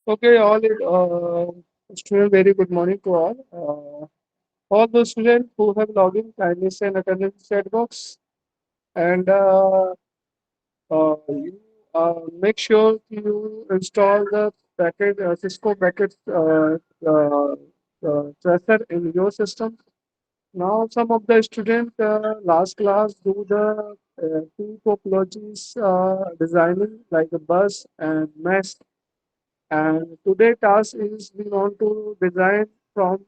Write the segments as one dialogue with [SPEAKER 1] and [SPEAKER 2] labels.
[SPEAKER 1] Okay, student, very good morning to all. All those students who have logged in, kindly send attendance chat box and you make sure you install the packet Cisco packet tracer in your system. Now, some of the students last class do the two topologies designing like a bus and mesh. And today task is we want to design from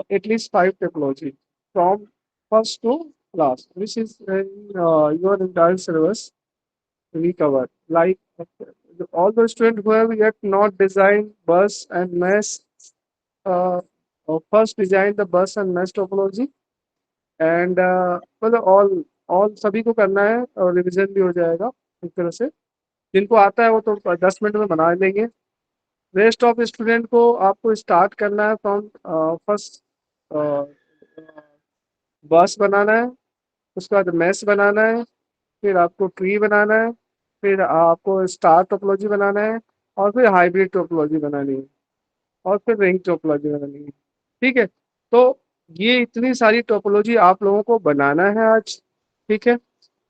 [SPEAKER 1] at least five technology from first to last, which is in your entire syllabus we cover. Like all the students who have yet not designed bus and mesh, uh, first design the bus and mesh topology and मतलब all सभी को करना है और revision भी हो जाएगा एक तरह से जिनको आता है वो तो 10 मिनट में बना लेंगे रेस्ट ऑफ स्टूडेंट को आपको स्टार्ट करना है फ्रॉम फर्स्ट बस बनाना है उसके बाद मैस बनाना है फिर आपको ट्री बनाना है फिर आपको स्टार टोपोलॉजी बनाना है और फिर हाइब्रिड टोपोलॉजी बनानी है और फिर रिंग टोपोलॉजी बनानी है ठीक है तो ये इतनी सारी टोपोलॉजी आप लोगों को बनाना है आज ठीक है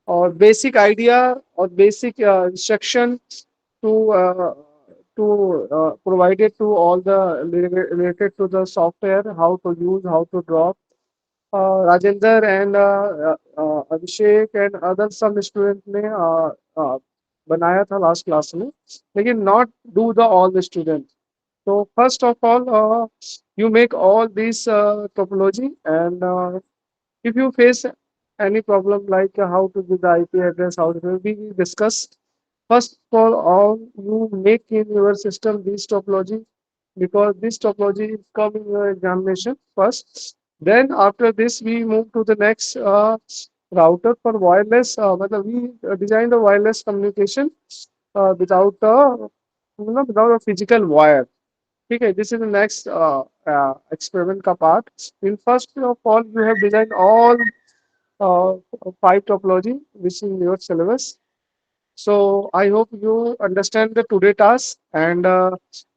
[SPEAKER 1] और बेसिक आइडिया और basic instruction to provided to all the related to the software how to use how to draw Rajender and Abhishek and other some student ने बनाया था लास्ट क्लास में लेकिन not do the all the student so first of all you make all these topology and if you face any problem like how to give the IP address, how to we discuss. First of all, you make in your system this topology because this topology is come in your examination first. Then after this, we move to the next router for wireless. मतलब we design the wireless communication without without a physical wire. ठीक है, this is the next experiment का part. In first of all, you have designed all uh, five topology which is in your syllabus. So I hope you understand the today task and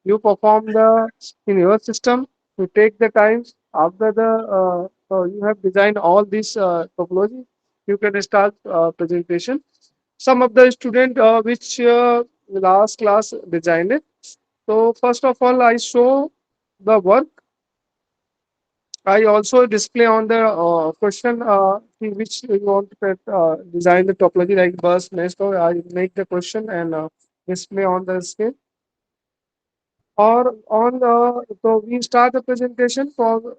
[SPEAKER 1] you perform the in your system. You take the time after the you have designed all this topology. You can start presentation. Some of the student which last class designed it. So first of all, I show the work I also display on the question in which you want to design the topology like bus, nest, or I make the question and display on the screen. Or on the, so we start the presentation for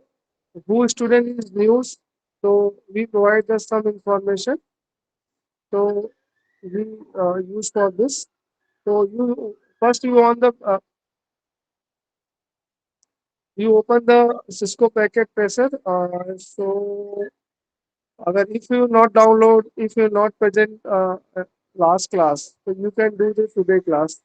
[SPEAKER 1] who student is news. So we provide the some information. So we use for this. So you first you on the you open the Cisco packet tracer. So अगर if you not download, if you not present last class, so you can do the today class.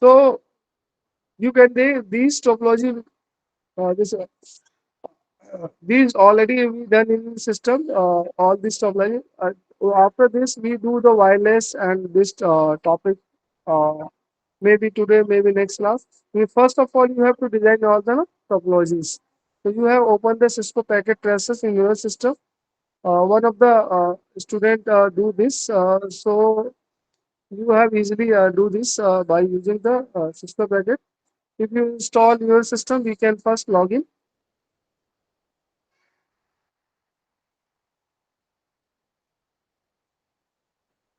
[SPEAKER 1] So you can do these topology, these already we done in the system, all this topology. After this, we do the wireless and this topic, uh, maybe today, maybe next class. First of all, you have to design all the topologies. So you have opened the Cisco packet traces in your system. One of the student do this. So you have easily do this by using the system packet. If you install your system, we can first log in.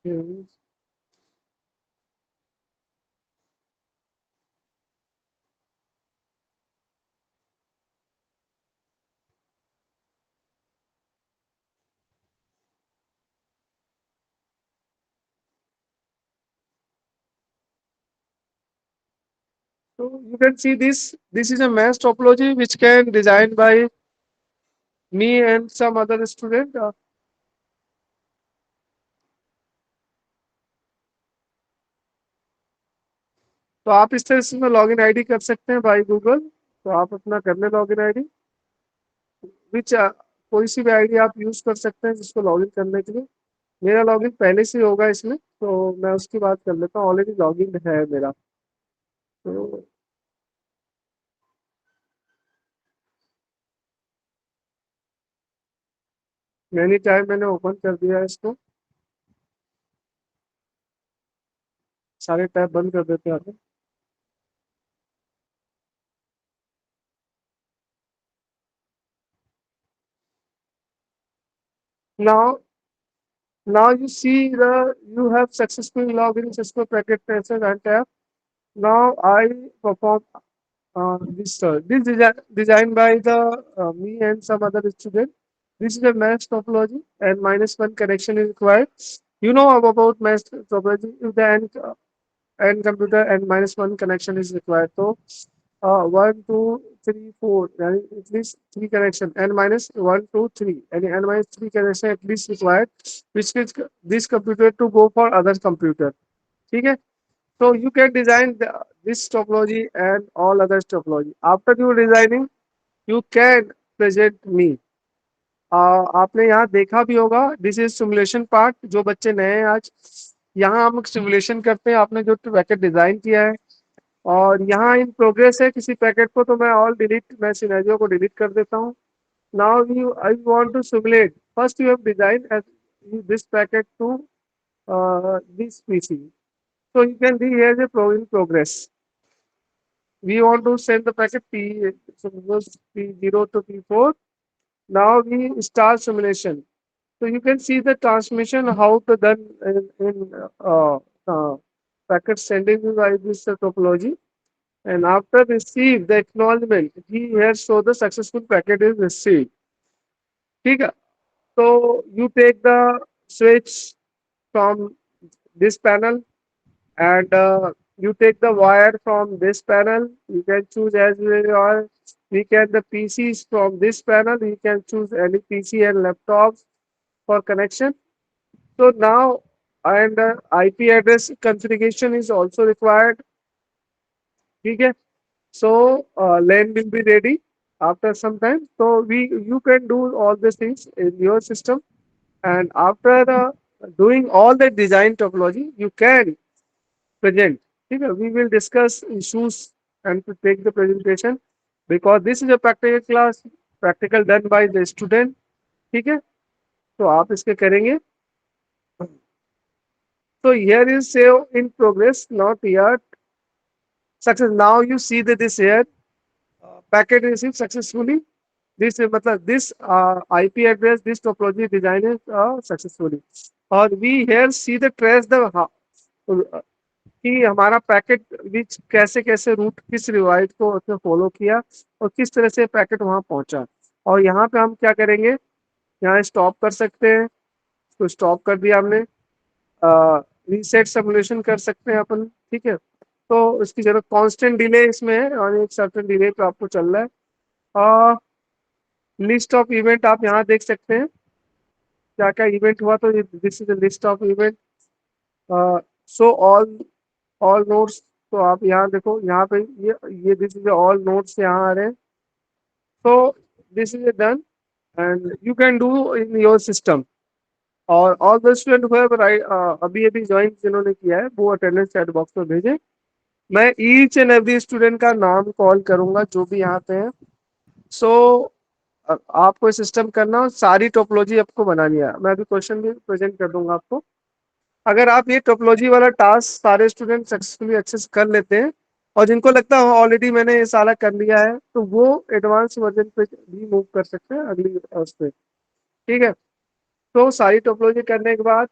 [SPEAKER 1] Mm. So you can see this. This is a mass topology which can designed by me and some other student. तो आप इस तरह से login ID कर सकते हैं by Google. तो आप अपना कर लें लॉगिन आईडी, विच कोई सी भी आईडी आप यूज कर सकते हैं जिसको लॉगिन करने के लिए। मेरा लॉगिन पहले से ही होगा इसमें, तो मैं उसकी बात कर लेता हूँ, ऑलरेडी लॉगिन है मेरा। तो एनी टाइम मैंने ओपन कर दिया है इसको, सारे टैब बंद कर देते हैं। Now now you see you have successfully logged in Cisco Packet Tracer and tab. Now I perform this designed by the me and some other student. This is a mesh topology and -1 connection is required. You know about mesh topology. If the end computer and -1 connection is required, so 1, 2, 3, 4, yani at least 3 connection, n minus 1, 2, 3, and n minus 3 connection at least required, which is this computer to go for other computer. ठीक है? So you can design this topology and all other topology. After you designing, you can present me. आपने यहाँ देखा भी होगा, this is simulation part. जो बच्चे नए हैं आज, यहाँ हम सिमुलेशन करते हैं आपने जो पैकेट डिजाइन किया है, और यहाँ इन प्रोग्रेस है किसी पैकेट को, तो मैं ऑल डिलीट, मैं सिनेरियो को डिलीट कर देता हूँ। Now you I want to simulate, first you have design this packet to this PC, so you can see here the in progress. We want to send the packet P, suppose P0 to P4. Now we start simulation. So you can see the transmission how to done in packet sending by this topology. And after receive the acknowledgement, he here show the successful packet is received. ठीक है? So you take the switch from this panel, and you take the wire from this panel. You can choose as you are. We can the PCs from this panel. You can choose any PC and laptops for connection. So now, and IP address configuration is also required. ठीक है? So LAN will be ready after some time. So you can do all these things in your system, and after doing all the design topology, you can present. ठीक है? We will discuss issues and to take the presentation, because this is a practical class, practical done by the student. ठीक है? तो आप इसके करेंगे। So here is save in progress, not yet success. Now you see that this here packet received successfully. This मतलब this IP address, this topology design is successfully. और we here see the trace the कि हमारा packet विच कैसे कैसे root किस रिवाइट को उसने follow किया और किस तरह से पैकेट वहां पहुंचा। और यहाँ पे हम क्या करेंगे, यहाँ स्टॉप कर सकते हैं, तो स्टॉप कर दिया हमने। रीसेट सिमुलेशन कर सकते हैं अपन। ठीक है? तो इसकी जरूरत कांस्टेंट डिले इसमें है, और एक सर्टेन डिले पे आपको चल रहा है। लिस्ट ऑफ इवेंट आप यहाँ देख सकते हैं क्या क्या इवेंट हुआ, तो this is list of event. So all notes, तो आप यहाँ देखो, यहाँ पे ये दिस इज ऑल नोट्स यहाँ आ रहे हैं। तो this is done and you can do in your system. और ऑल द स्टूडेंट अभी अभी ज्वाइन जिन्होंने किया है वो अटेंडेंस चैट बॉक्स में भेजें। मैं ईच एंड एवरी स्टूडेंट का नाम कॉल करूंगा जो भी यहाँ पे है। सो आपको सिस्टम करना और सारी टोपोलॉजी आपको बनानी है। मैं अभी क्वेश्चन भी प्रेजेंट कर दूंगा आपको। अगर आप ये टोपोलॉजी वाला टास्क सारे स्टूडेंट सक्सेसफुली अच्छे से कर लेते हैं, और जिनको लगता है ऑलरेडी मैंने ये सारा कर लिया है, तो वो एडवांस वर्जन पे भी मूव कर सकते हैं अगली उस पे। ठीक है? तो सारी टोपोलॉजी करने के बाद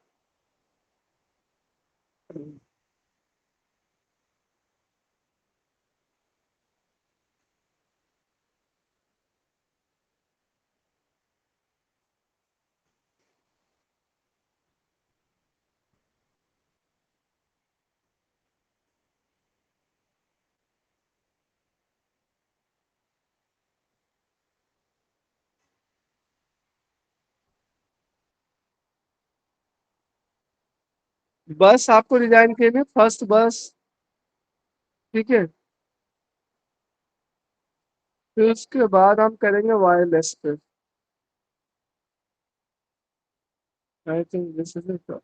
[SPEAKER 1] बस आपको डिजाइन के लिए फर्स्ट बस ठीक है। फिर उसके बाद हम करेंगे वायरलेस पे। I think this is it.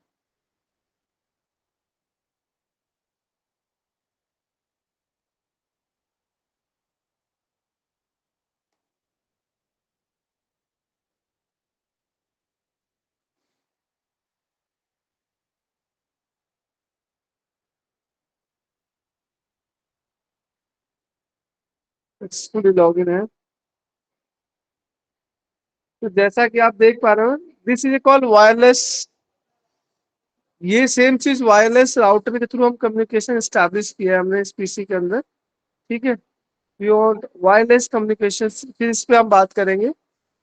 [SPEAKER 1] Successfully login है। तो जैसा कि आप देख पा रहे हो, दिस इज कॉल्ड वायरलेस। ये सेम चीज वायरलेस राउटर के थ्रू हम कम्युनिकेशन स्टैब्लिश किया है हमने इस पीसी के अंदर। ठीक है। प्योर वायरलेस कम्युनिकेशन फिर इस पे हम बात करेंगे,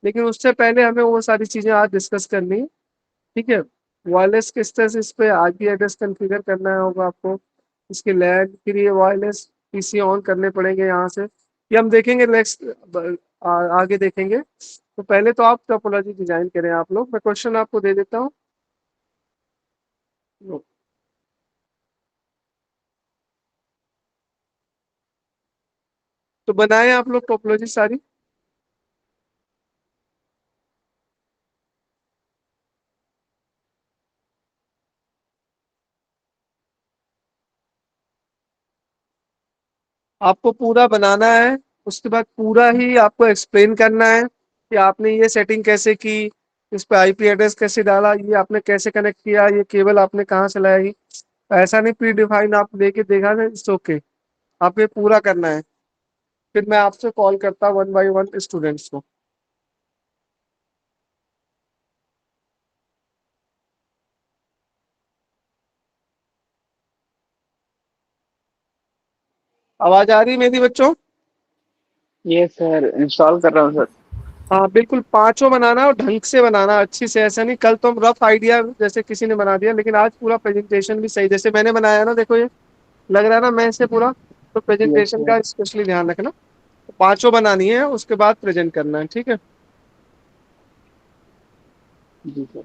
[SPEAKER 1] लेकिन उससे पहले हमें वो सारी चीजें आज डिस्कस करनी है। ठीक है। वायरलेस किस तरह से इस पे आईपी एड्रेस कॉन्फ़िगर करना होगा आपको, इसके लैन फिर ये वायरलेस पीसी ऑन करने पड़ेंगे यहाँ से, ये हम देखेंगे नेक्स्ट, आगे देखेंगे। तो पहले तो आप टोपोलॉजी डिजाइन करें आप लोग, मैं क्वेश्चन आपको दे देता हूँ। तो बनाए आप लोग टोपोलॉजी सारी। आपको पूरा बनाना है, उसके बाद पूरा ही आपको एक्सप्लेन करना है कि आपने ये सेटिंग कैसे की, इस पे आईपी एड्रेस कैसे डाला, ये आपने कैसे कनेक्ट किया, ये केबल आपने कहाँ से लाया। ऐसा नहीं प्री डिफाइन आप लेके देखा ना, इट्स ओके। आप ये पूरा करना है। फिर मैं आपसे कॉल करता वन बाय वन स्टूडेंट्स को। आवाज आ रही है मेरी बच्चों?
[SPEAKER 2] ये सर इंस्टॉल कर रहा हूँ सर।
[SPEAKER 1] हाँ बिल्कुल, पांचों बनाना और ढंग से बनाना, अच्छी से। ऐसा नहीं कल तुम रफ आइडिया जैसे किसी ने बना दिया, लेकिन आज पूरा प्रेजेंटेशन भी सही जैसे मैंने बनाया ना, देखो ये लग रहा है ना मैं से पूरा। तो
[SPEAKER 2] यस
[SPEAKER 1] प्रेजेंटेशन
[SPEAKER 2] सर।
[SPEAKER 1] का स्पेशली ध्यान रखना। तो पांचों बनानी है, उसके बाद प्रेजेंट करना है, ठीक है।
[SPEAKER 2] जी सर।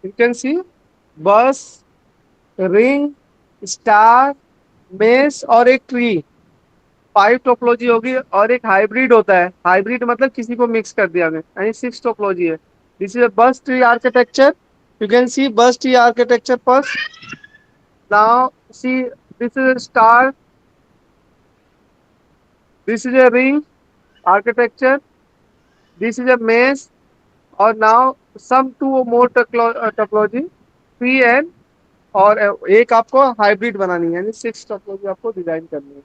[SPEAKER 1] यू कैन सी बस, रिंग, स्टार, मेस और एक ट्री, फाइव टोपोलॉजी होगी। और एक हाइब्रिड होता है, हाइब्रिड मतलब किसी को मिक्स कर दिया हमने, यानी सिक्स टोपोलॉजी है। This is a bus tree architecture. You can see bus tree architecture first. Now see, this is a star, this is a ring architecture, this is a maze, और now some two more topology, P N, और एक आपको hybrid बनानी है, यानी six topology आपको design करनी है।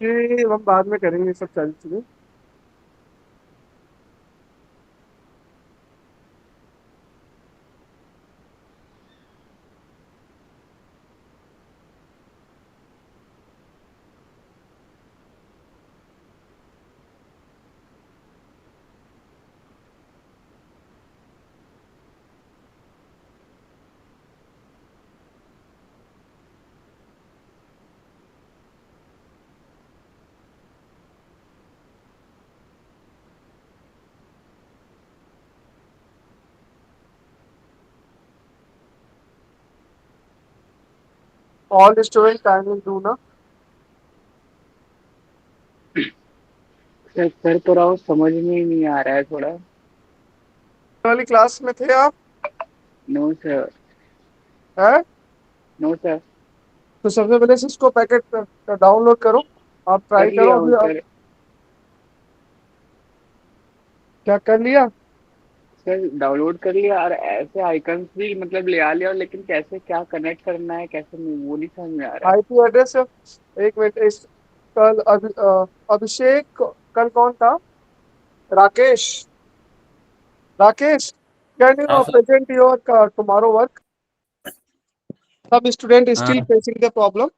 [SPEAKER 1] ये हम बाद में करेंगे सब सारी चीजें। ऑल स्टूडेंट काइंडली डू ना।
[SPEAKER 2] सर कर तो रहा हूँ, समझ में ही नहीं आ रहा है थोड़ा।
[SPEAKER 1] वाली क्लास में थे आप?
[SPEAKER 2] No sir.
[SPEAKER 1] है?
[SPEAKER 2] No sir.
[SPEAKER 1] तो सबसे पहले सिस्को पैकेट डाउनलोड करो। आप ट्राई
[SPEAKER 2] कर लिया
[SPEAKER 1] करो
[SPEAKER 2] हूँ
[SPEAKER 1] अभी आप।
[SPEAKER 2] सर।
[SPEAKER 1] क्या कर लिया?
[SPEAKER 2] सर डाउनलोड कर लिया और ऐसे आइकन्स भी मतलब ले आ लिया, लेकिन कैसे क्या कनेक्ट करना है, कैसे नहीं, वो नहीं समझ में आ रहा है।
[SPEAKER 1] IP address. एक मिनट कल अभिषेक। कल कौन था? राकेश। राकेश, कैन
[SPEAKER 3] हाँ
[SPEAKER 1] you
[SPEAKER 3] sir.
[SPEAKER 1] Present your tomorrow work? सब स्टूडेंट स्टिल
[SPEAKER 3] हाँ।
[SPEAKER 1] Facing the problem.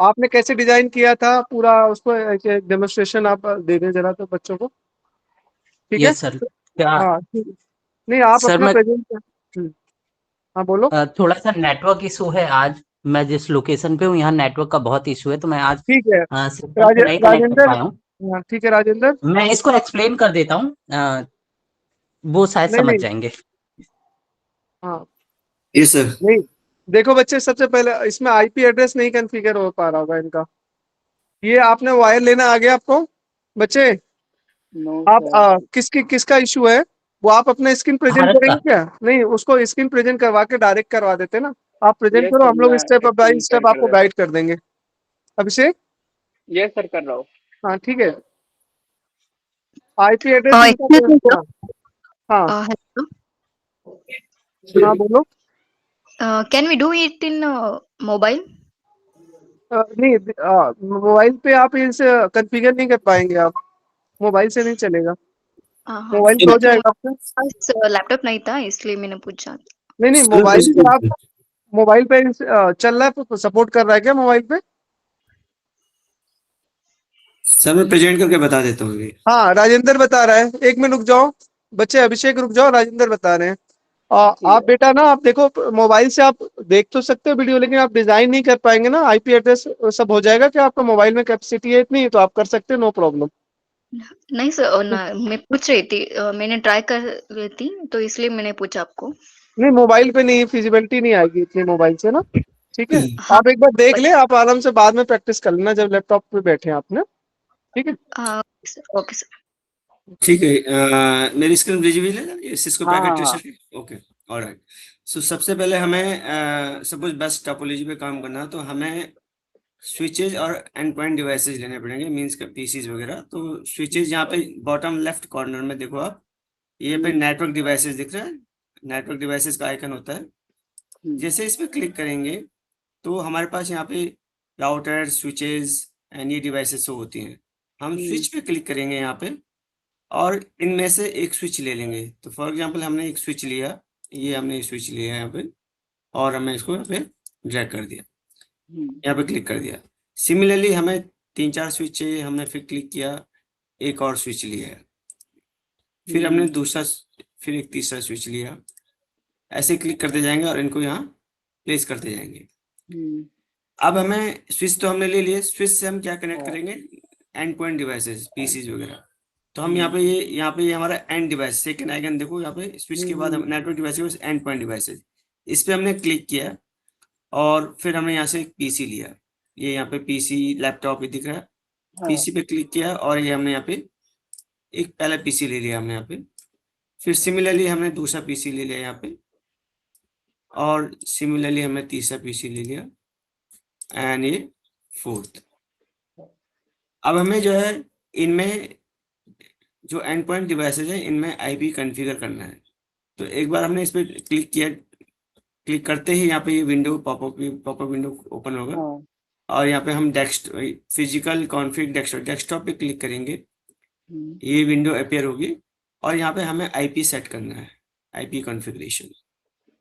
[SPEAKER 1] आपने कैसे डिजाइन किया था पूरा उसको, एक डेमोन्स्ट्रेशन आप दे दें जरा तो बच्चों को। ठीक है।
[SPEAKER 3] Yes sir. क्या?
[SPEAKER 1] हाँ ठीक। नहीं, आप
[SPEAKER 3] सर
[SPEAKER 1] अपना
[SPEAKER 3] मैं
[SPEAKER 1] प्रेजेंट। हाँ बोलो।
[SPEAKER 3] थोड़ा सा नेटवर्क इशू है आज। मैं जिस लोकेशन पे हूँ यहाँ नेटवर्क का बहुत इशू है, तो मैं आज
[SPEAKER 1] ठीक है।
[SPEAKER 3] सिस्टम से नहीं कनेक्ट कर
[SPEAKER 1] राजेंद्र।
[SPEAKER 3] पाया हूँ।
[SPEAKER 1] हाँ ठीक है राजेंद्र।
[SPEAKER 3] मैं इसको एक्सप्लेन कर देता हूँ, वो शायद
[SPEAKER 1] नहीं
[SPEAKER 3] समझ
[SPEAKER 1] नहीं।
[SPEAKER 3] जाएंगे।
[SPEAKER 1] हाँ।
[SPEAKER 4] Yes sir.
[SPEAKER 1] नहीं, देखो बच्चे, सबसे पहले इसमें आईपी एड्रेस नहीं कॉन्फ़िगर हो पा रहा होगा इनका। ये आपने वायर लेना आ गया आपको बच्चे?
[SPEAKER 2] नो
[SPEAKER 1] आप
[SPEAKER 2] सर।
[SPEAKER 1] किसका इशू है? वो आप अपना स्क्रीन प्रेजेंट
[SPEAKER 3] भारत का।
[SPEAKER 1] करेंगे क्या? नहीं, उसको स्क्रीन प्रेजेंट करवा के डायरेक्ट करवा देते ना। आप प्रेजेंट
[SPEAKER 2] यस
[SPEAKER 1] करो,
[SPEAKER 2] सर,
[SPEAKER 1] हम लोग
[SPEAKER 2] मैं
[SPEAKER 1] step by
[SPEAKER 2] screen share
[SPEAKER 1] step
[SPEAKER 2] कर
[SPEAKER 1] आपको
[SPEAKER 2] दे रहा हूँ।
[SPEAKER 1] गाइड कर देंगे। अभिषेक।
[SPEAKER 2] यस सर, कर रहा हूँ।
[SPEAKER 1] हाँ ठीक है। आईपी एड्रेस इनका
[SPEAKER 5] Excuse me, sir.
[SPEAKER 1] हाँ। हाँ।
[SPEAKER 5] Hello.
[SPEAKER 1] हाँ बोलो।
[SPEAKER 5] Can we do it in mobile?
[SPEAKER 1] नहीं, मोबाइल पे आप इसे कॉन्फ़िगर नहीं कर पाएंगे आप। मोबाइल से नहीं चलेगा।
[SPEAKER 5] हाँ हाँ,
[SPEAKER 1] मोबाइल पे हो
[SPEAKER 5] एक्चुअली
[SPEAKER 1] जाएगा आपका?
[SPEAKER 5] मेरे पास लैपटॉप नहीं था, इसलिए मैंने पूछा।
[SPEAKER 1] नहीं नहीं,
[SPEAKER 4] सर
[SPEAKER 1] मोबाइल से आप, मोबाइल पे चल रहा है, सपोर्ट कर रहा है क्या मोबाइल पे?
[SPEAKER 4] सर मैं प्रेजेंट करके बता देता हूँ अभी।
[SPEAKER 1] हाँ, राजेंद्र बता रहा है। एक मिनट रुक जाओ बच्चे, अभिषेक रुक जाओ, राजेंद्र बता रहे हैं।
[SPEAKER 2] ठीक
[SPEAKER 1] आप
[SPEAKER 2] है।
[SPEAKER 1] बेटा ना, आप देखो मोबाइल से आप देख तो सकते हो वीडियो, लेकिन आप डिजाइन नहीं कर पाएंगे ना। आईपी एड्रेस सब हो जाएगा क्या आपका मोबाइल में? कैपेसिटी है इतनी तो आप कर सकते हो, नो प्रॉब्लम।
[SPEAKER 5] नहीं सर, ना मैं पूछ रही थी, मैंने ट्राई कर रही थी, तो इसलिए मैंने पूछा आपको।
[SPEAKER 1] नहीं, मोबाइल पे नहीं, फिजिबिलिटी नहीं आएगी इतनी मोबाइल से ना। ठीक है।
[SPEAKER 5] हाँ।
[SPEAKER 1] आप एक बार देख ले, आप आराम से बाद में प्रैक्टिस कर लेना जब लैपटॉप पे बैठे हैं आपने। ठीक है।
[SPEAKER 5] हाँ, ओके सर।
[SPEAKER 4] ठीक है। मेरी स्क्रीन विजिबल है ये सिस्को
[SPEAKER 2] हाँ
[SPEAKER 4] पैकेट
[SPEAKER 2] हाँ हाँ।
[SPEAKER 4] ट्रेसर। ओके। ऑलराइट। सो सबसे पहले हमें सपोज बस टोपोलॉजी पे काम करना है, तो हमें स्विचेज और एंड पॉइंट डिवाइसेज लेने पड़ेंगे, मींस पीसीज वगैरह। तो स्विचेज यहाँ पे बॉटम लेफ्ट कॉर्नर में देखो आप, ये पे नेटवर्क डिवाइसेज दिख रहा है। नेटवर्क डिवाइसेज का आइकन होता है। जैसे इस पे क्लिक करेंगे तो हमारे पास यहाँ पे राउटर, स्विचेस एंड ये डिवाइसेस शो होती हैं। हम स्विच पे क्लिक करेंगे यहाँ पे और इनमें से एक स्विच ले लेंगे। तो फॉर एग्जांपल हमने एक स्विच लिया, ये हमने एक स्विच लिया यहाँ पे और हमने इसको यहाँ पे ड्रैग कर दिया, यहाँ पे क्लिक कर दिया। सिमिलरली हमें 3-4 स्विच चाहिए, हमने फिर क्लिक किया, एक और स्विच लिया है, फिर हमने दूसरा, फिर एक तीसरा स्विच लिया। ऐसे क्लिक करते जाएंगे और इनको यहाँ प्लेस करते जाएंगे। अब हमें स्विच तो हमने ले लिए, स्विच से हम क्या कनेक्ट करेंगे? एंड पॉइंट डिवाइसेस, पीसीज वगैरह। तो हम यहाँ पे ये हमारा एंड डिवाइस, सेकंड आइकन देखो यहाँ पे, स्विच के बाद network device, and point devices, इस पे हमने क्लिक किया और फिर हमने यहाँ से एक पीसी लिया। ये यहाँ पे पीसी लैपटॉप ही दिख रहा है। पीसी पे क्लिक किया और ये हमने यहाँ पे एक पहला पीसी ले लिया हमने यहाँ पे। फिर सिमिलरली हमने दूसरा पीसी ले लिया यहाँ पे और सिमिलरली हमने तीसरा पीसी ले लिया एंड ये फोर्थ। अब हमें जो है इनमें जो एंड पॉइंट डिवाइसेज है इनमें आईपी कॉन्फ़िगर करना है। तो एक बार हमने इस पर क्लिक किया, क्लिक करते ही यहाँ पे ये विंडो पॉपअप विंडो ओपन होगा और यहाँ पे हम फिजिकल कॉन्फ़िग डेस्कटॉप पे क्लिक करेंगे, ये विंडो अपीयर होगी और यहाँ पे हमें आईपी सेट करना है, आईपी कॉन्फ़िगरेशन।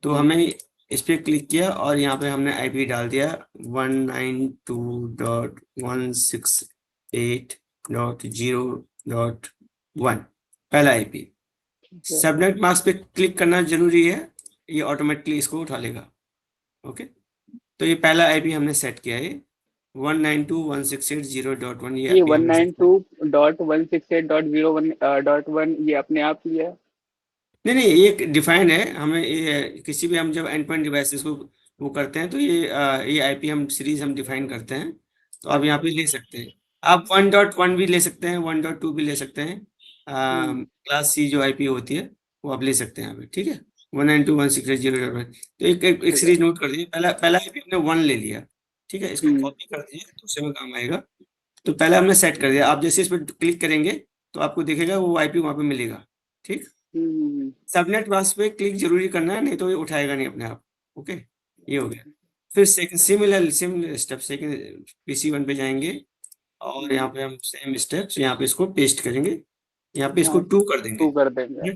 [SPEAKER 4] तो हमें इस पे क्लिक किया और यहाँ पे हमने आईपी डाल दिया 192.168.0.1 पहला आईपी। सबनेट मास्क पे क्लिक करना जरूरी है, ये ऑटोमेटिकली इसको उठा लेगा। ओके, तो ये पहला आईपी हमने सेट किया है 192.168.0.1 ये
[SPEAKER 2] ये
[SPEAKER 4] IP हमने set किया।
[SPEAKER 2] 192.168.0.1 ये अपने आप ही है?
[SPEAKER 4] नहीं ये डिफाइंड है, हमें ये किसी भी हम जब एंड पॉइंट डिवाइसेस को वो करते हैं तो ये आईपी हम सीरीज हम डिफाइन करते हैं। तो आप यहाँ पे ले सकते हैं, आप 1.1 भी ले सकते हैं, 1.2 भी ले सकते हैं, क्लास सी जो आईपी होती है वो आप ले सकते हैं यहाँ पे, ठीक है। 192.168.0.1 तो एक सीरीज नोट कर दीजिए। पहला आईपी हमने 1 ले लिया, ठीक है, इसको कॉपी कर दीजिए, दूसरे में काम आएगा। तो पहले हमने सेट कर दिया, आप जैसे इस पर क्लिक करेंगे तो आपको दिखेगा वो आईपी वहाँ पे मिलेगा, ठीक। सबनेट मास्क पे क्लिक जरूरी करना है, नहीं तो ये उठाएगा नहीं अपने आप। ओके, ये हो गया। फिर सिमिलर स्टेप सेकंड PC1 पे जाएंगे और यहाँ पे हम सेम स्टेप्स यहाँ पे इसको पेस्ट करेंगे, यहाँ पे इसको 2 कर देंगे।
[SPEAKER 2] 2 कर देंगे।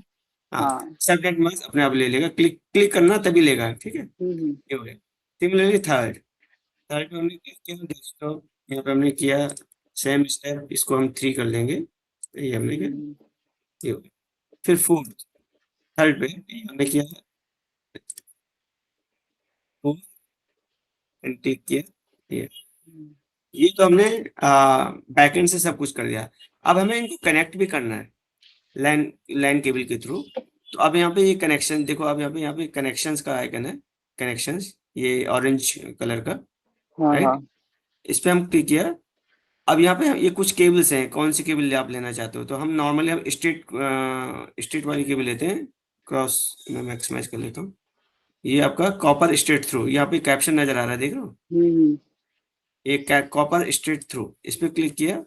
[SPEAKER 4] हाँ, सबनेट मास्क अपने आप ले लेगा, क्लिक करना तभी लेगा, ठीक है। ये हो गया। सिमिलरली थर्ड पे हमने क्लिक किया डेस्कटॉप, यहाँ पे हमने किया सेम स्टेप, इसको हम 3 कर लेंगे, ये हमने किया, ये हो गया। फिर थर्ड पे हमने किया क्लिक किया, ये तो हमने बैकएंड से सब कुछ कर दिया। अब हमें इनको कनेक्ट भी करना है लैन केबल के थ्रू। तो अब यहाँ पे ये कनेक्शन देखो, अब यहाँ पे कनेक्शंस का आइकन है, कनेक्शंस, ये ऑरेंज कलर का, राइट। इस पे हम क्लिक किया। अब यहाँ पे ये कुछ केबल्स हैं, कौन सी केबल आप लेना चाहते हो। तो हम नॉर्मली हम स्ट्रेट वाली केबल लेते हैं, क्रॉस मैं मैक्सिमाइज कर लेता हूँ। ये आपका कॉपर स्ट्रेट थ्रू, यहाँ पे कैप्शन नजर आ रहा है, देख रहे हो, एक कॉपर स्ट्रेट थ्रू, इस पे क्लिक किया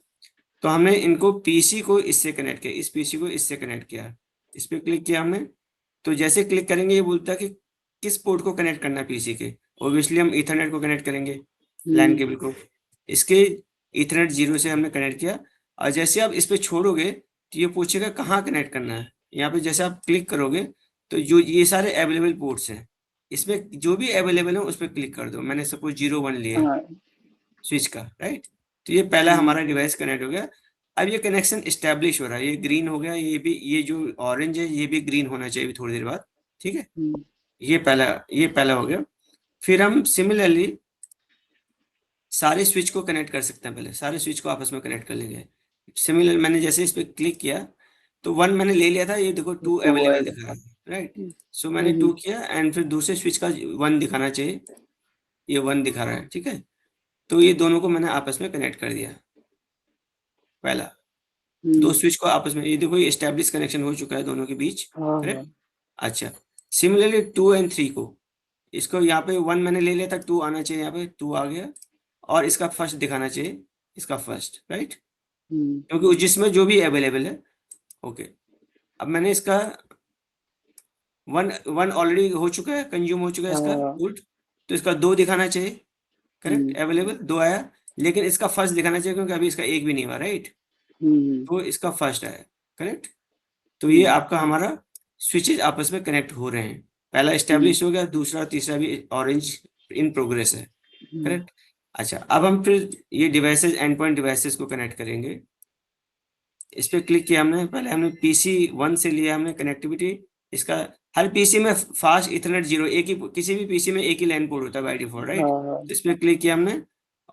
[SPEAKER 4] तो हमने इनको पीसी को इससे कनेक्ट किया, इस पीसी को इससे कनेक्ट किया, इस पे क्लिक किया हमने। तो जैसे क्लिक करेंगे ये बोलता है कि किस पोर्ट को कनेक्ट करना है पीसी के। ऑब्वियसली हम ईथरनेट को कनेक्ट करेंगे, लैन केबल को, इसके ईथरनेट 0 से हमने कनेक्ट किया। और जैसे आप इस पे छोड़ोगे तो ये पूछेगा कहाँ कनेक्ट करना है। यहाँ पे जैसे आप क्लिक करोगे तो जो ये सारे अवेलेबल पोर्ट्स हैं, इसमें जो भी अवेलेबल है उस पर क्लिक कर दो। मैंने सपोज 0 1 लिया स्विच का, राइट। तो ये पहला हमारा डिवाइस कनेक्ट हो गया। अब ये कनेक्शन एस्टेब्लिश हो रहा है, ये ग्रीन हो गया, ये भी, ये जो ऑरेंज है ये भी ग्रीन होना चाहिए थोड़ी देर बाद, ठीक है। ये पहला हो गया। फिर हम सिमिलरली सारे स्विच को कनेक्ट कर सकते हैं, पहले सारे स्विच को आपस में कनेक्ट कर लेंगे। सिमिलर मैंने जैसे इस पे क्लिक किया तो 1 मैंने ले लिया था, ये देखो 2 अवेलेबल दिखा रहा है, राइट। सो मैंने 2 किया एंड फिर दूसरे स्विच का 1 दिखाना चाहिए, ये 1 दिखा रहा है, ठीक है। तो ये दोनों को मैंने आपस में कनेक्ट कर दिया, पहला 2 स्विच को आपस में, ये देखो ये एस्टेब्लिश कनेक्शन हो चुका है दोनों के बीच, करेक्ट। अच्छा, सिमिलरली 2 और 3 को, इसको यहाँ पे 1 मैंने ले लिया था, 2 आना चाहिए, यहाँ पे 2 आ गया और इसका फर्स्ट दिखाना चाहिए, इसका फर्स्ट, राइट, क्योंकि जिसमें जो भी अवेलेबल है। ओके, अब मैंने इसका 1 ऑलरेडी हो चुका है, कंज्यूम हो चुका है इसका पोर्ट, तो इसका 2 दिखाना चाहिए, करेक्ट, अवेलेबल 2 आया, लेकिन इसका फर्स्ट दिखाना चाहिए क्योंकि अभी इसका 1 भी नहीं हुआ, राइट। तो इसका फर्स्ट आया, करेक्ट। तो ये आपका हमारा स्विचेज आपस में कनेक्ट हो रहे हैं, पहला एस्टेब्लिश हो गया, दूसरा तीसरा भी ऑरेंज इन प्रोग्रेस है, करेक्ट। अच्छा, अब हम फिर ये डिवाइसेस, एंड पॉइंट डिवाइसेस को कनेक्ट करेंगे। इस पे क्लिक किया हमने, पहले हमने PC1 से लिया हमने कनेक्टिविटी, इसका हर पीसी में फास्ट इथरनेट 0, एक ही, किसी भी पीसी में एक ही लाइन पोर्ट होता है बाय डिफॉल्ट, राइट। इस पे क्लिक किया हमने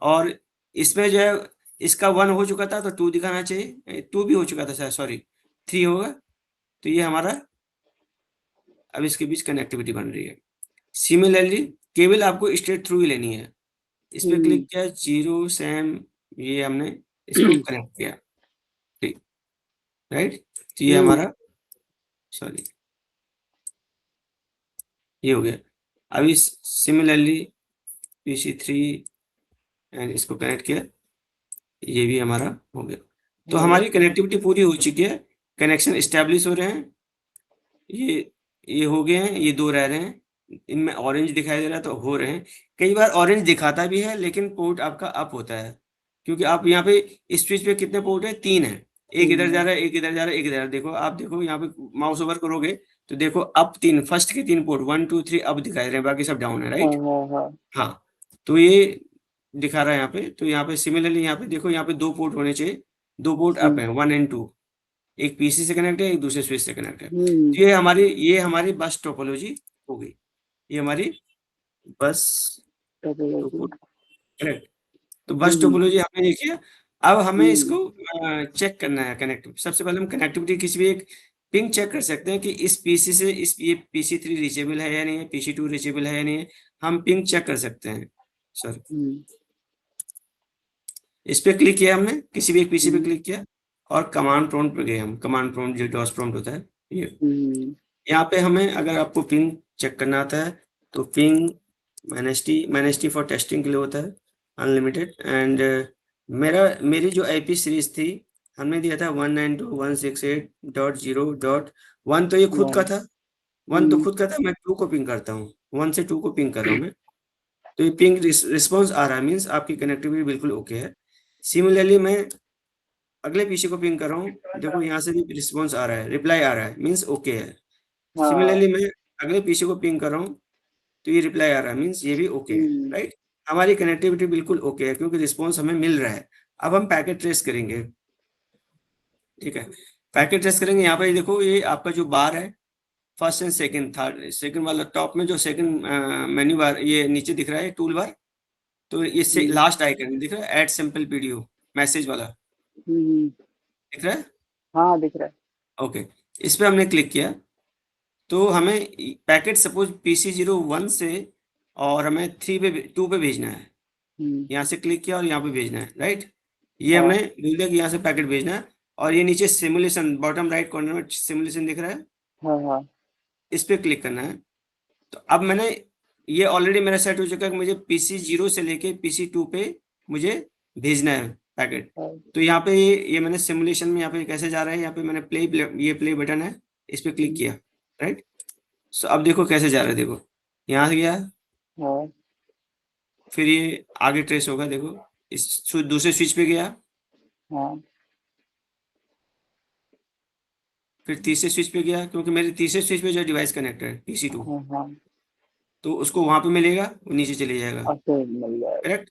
[SPEAKER 4] और इसमें जो है इसका 1 हो चुका था तो 2 दिखाना चाहिए, 2 भी हो चुका था, सॉरी 3 होगा। तो ये हमारा अब इसके बीच कनेक्टिविटी बन रही है। सिमिलरली केबल आपको स्ट्रेट थ्रू ही लेनी है, इस पे क्लिक किया, 0 सेम, ये हमने इसको कनेक्ट किया, ठीक, राइट। तो ये हमारा, सॉरी, ये हो गया। अभी सिमिलरली PC3 एंड इसको कनेक्ट किया, ये भी हमारा हो गया। तो हमारी कनेक्टिविटी पूरी हो चुकी है, कनेक्शन एस्टेब्लिश हो रहे हैं, ये हो गए हैं, ये 2 रह रहे हैं, इनमें ऑरेंज दिखाई दे रहा है तो हो रहे हैं। कई बार ऑरेंज दिखाता भी है लेकिन पोर्ट आपका अप होता है, क्योंकि आप यहाँ पे इस स्विच पे कितने पोर्ट है, 3 है। एक इधर जा रहा है, एक इधर जा रहा है, एक इधर। देखो आप देखो यहाँ पे माउस ओवर करोगे तो देखो अप 3, फर्स्ट के 3 पोर्ट 1 2 3 अप दिखाई दे रहे हैं, बाकी सब डाउन है,
[SPEAKER 2] हाँ
[SPEAKER 4] राइट।
[SPEAKER 2] हाँ हाँ
[SPEAKER 4] हाँ, तो ये दिखा रहा है यहाँ पे। तो यहाँ पे सिमिलरली यहाँ पे देखो, यहाँ पे 2 पोर्ट होने चाहिए, 2 पोर्ट अप है, 1 एंड 2। एक पीसी से कनेक्ट है, एक दूसरे स्विच से कनेक्ट है। तो ये हमारी बस टोपोलॉजी हो गई। ये हमारी बस
[SPEAKER 2] टोपोलॉजी।
[SPEAKER 4] Topology, correct. तो बस टोपोलॉजी हमने देखी है। अब हमें इसको चेक करना है कनेक्टिविटी। सबसे पहले हम कनेक्टिविटी किसी भी एक पिंग चेक कर सकते हैं कि इस पीसी से इस ये PC3 रीचेबल है या नहीं है, PC2 रीचेबल है या नहीं है। हम पिंग चेक कर सकते हैं सर। इस पे क्लिक किया हमने, किसी भी एक पीसी पे क्लिक किया और कमांड प्रॉम्प्ट पे गए हम। कमांड प्रॉम्प्ट जो डॉस प्रॉम्प्ट होता है, ये यहाँ पे हमें, अगर आपको पिंग चेक करना आता है तो पिंग -t फॉर टेस्टिंग के लिए होता है, अनलिमिटेड। एंड मेरी जो आईपी सीरीज थी, हमने दिया था 192.168.0.1। तो ये खुद का था, 1 तो खुद का था। मैं 2 को पिंग करता हूँ, 1 से 2 को पिंग कर रहा हूँ मैं। तो ये पिंग रिस्पॉन्स आ रहा है, मीन्स आपकी कनेक्टिविटी बिल्कुल ओके है। सिमिलरली मैं अगले पीसी को पिंग कर रहा हूँ, देखो यहाँ से भी रिस्पॉन्स आ रहा है, रिप्लाई आ रहा है, मीन्स ओके है। सिमिलरली मैं अगले पीसी को पिंग कर रहा हूँ तो ये रिप्लाई आ रहा है, मीन्स ये भी ओके है, राइट। हमारी कनेक्टिविटी बिल्कुल ओके है क्योंकि रिस्पॉन्स हमें मिल रहा है। अब हम पैकेट ट्रेस करेंगे, ठीक है। पैकेट ट्रेस करेंगे, यहाँ पर देखो ये आपका जो बार है, first and second, third, second वाला टॉप में जो सेकंड मेन्यू बार ये नीचे दिख रहा है, टूल बार। तो इससे लास्ट आइकन दिख रहा है, ऐड सिंपल पीडीओ मैसेज वाला, दिख रहा है।
[SPEAKER 2] हाँ दिख रहा है।
[SPEAKER 4] ओके, इस पे हमने क्लिक किया तो हमें पैकेट सपोज PC01 से और हमें 2 पे भेजना है। यहाँ से क्लिक किया और यहाँ पे भेजना है, राइट। ये हमने बोल दिया कि यहाँ से पैकेट भेजना है। और ये नीचे सिमुलेशन बॉटम राइट कॉर्नर में सिमुलेशन दिख रहा है,
[SPEAKER 2] हाँ हाँ
[SPEAKER 4] इस पे क्लिक करना है। तो अब मैंने, ये ऑलरेडी मेरा सेट हो चुका है कि मुझे PC0 से लेके PC2 पे मुझे भेजना है पैकेट। तो यहाँ पे ये मैंने सिमुलेशन में यहाँ पे कैसे जा रहा है, यहाँ पे मैंने ये प्ले बटन है, इस पे क्लिक किया, राइट। सो अब देखो कैसे जा रहा है, देखो यहाँ से गया,
[SPEAKER 2] हाँ
[SPEAKER 4] फिर ये आगे ट्रेस होगा, देखो इस दूसरे स्विच पे गया,
[SPEAKER 2] हाँ
[SPEAKER 4] फिर तीसरे स्विच पे गया, क्योंकि मेरे तीसरे स्विच पे जो डिवाइस कनेक्टर है PC2,
[SPEAKER 2] हाँ
[SPEAKER 4] तो उसको वहां पे मिलेगा, वो नीचे चले जाएगा,
[SPEAKER 2] अच्छा मिल जाएगा।
[SPEAKER 4] करेक्ट।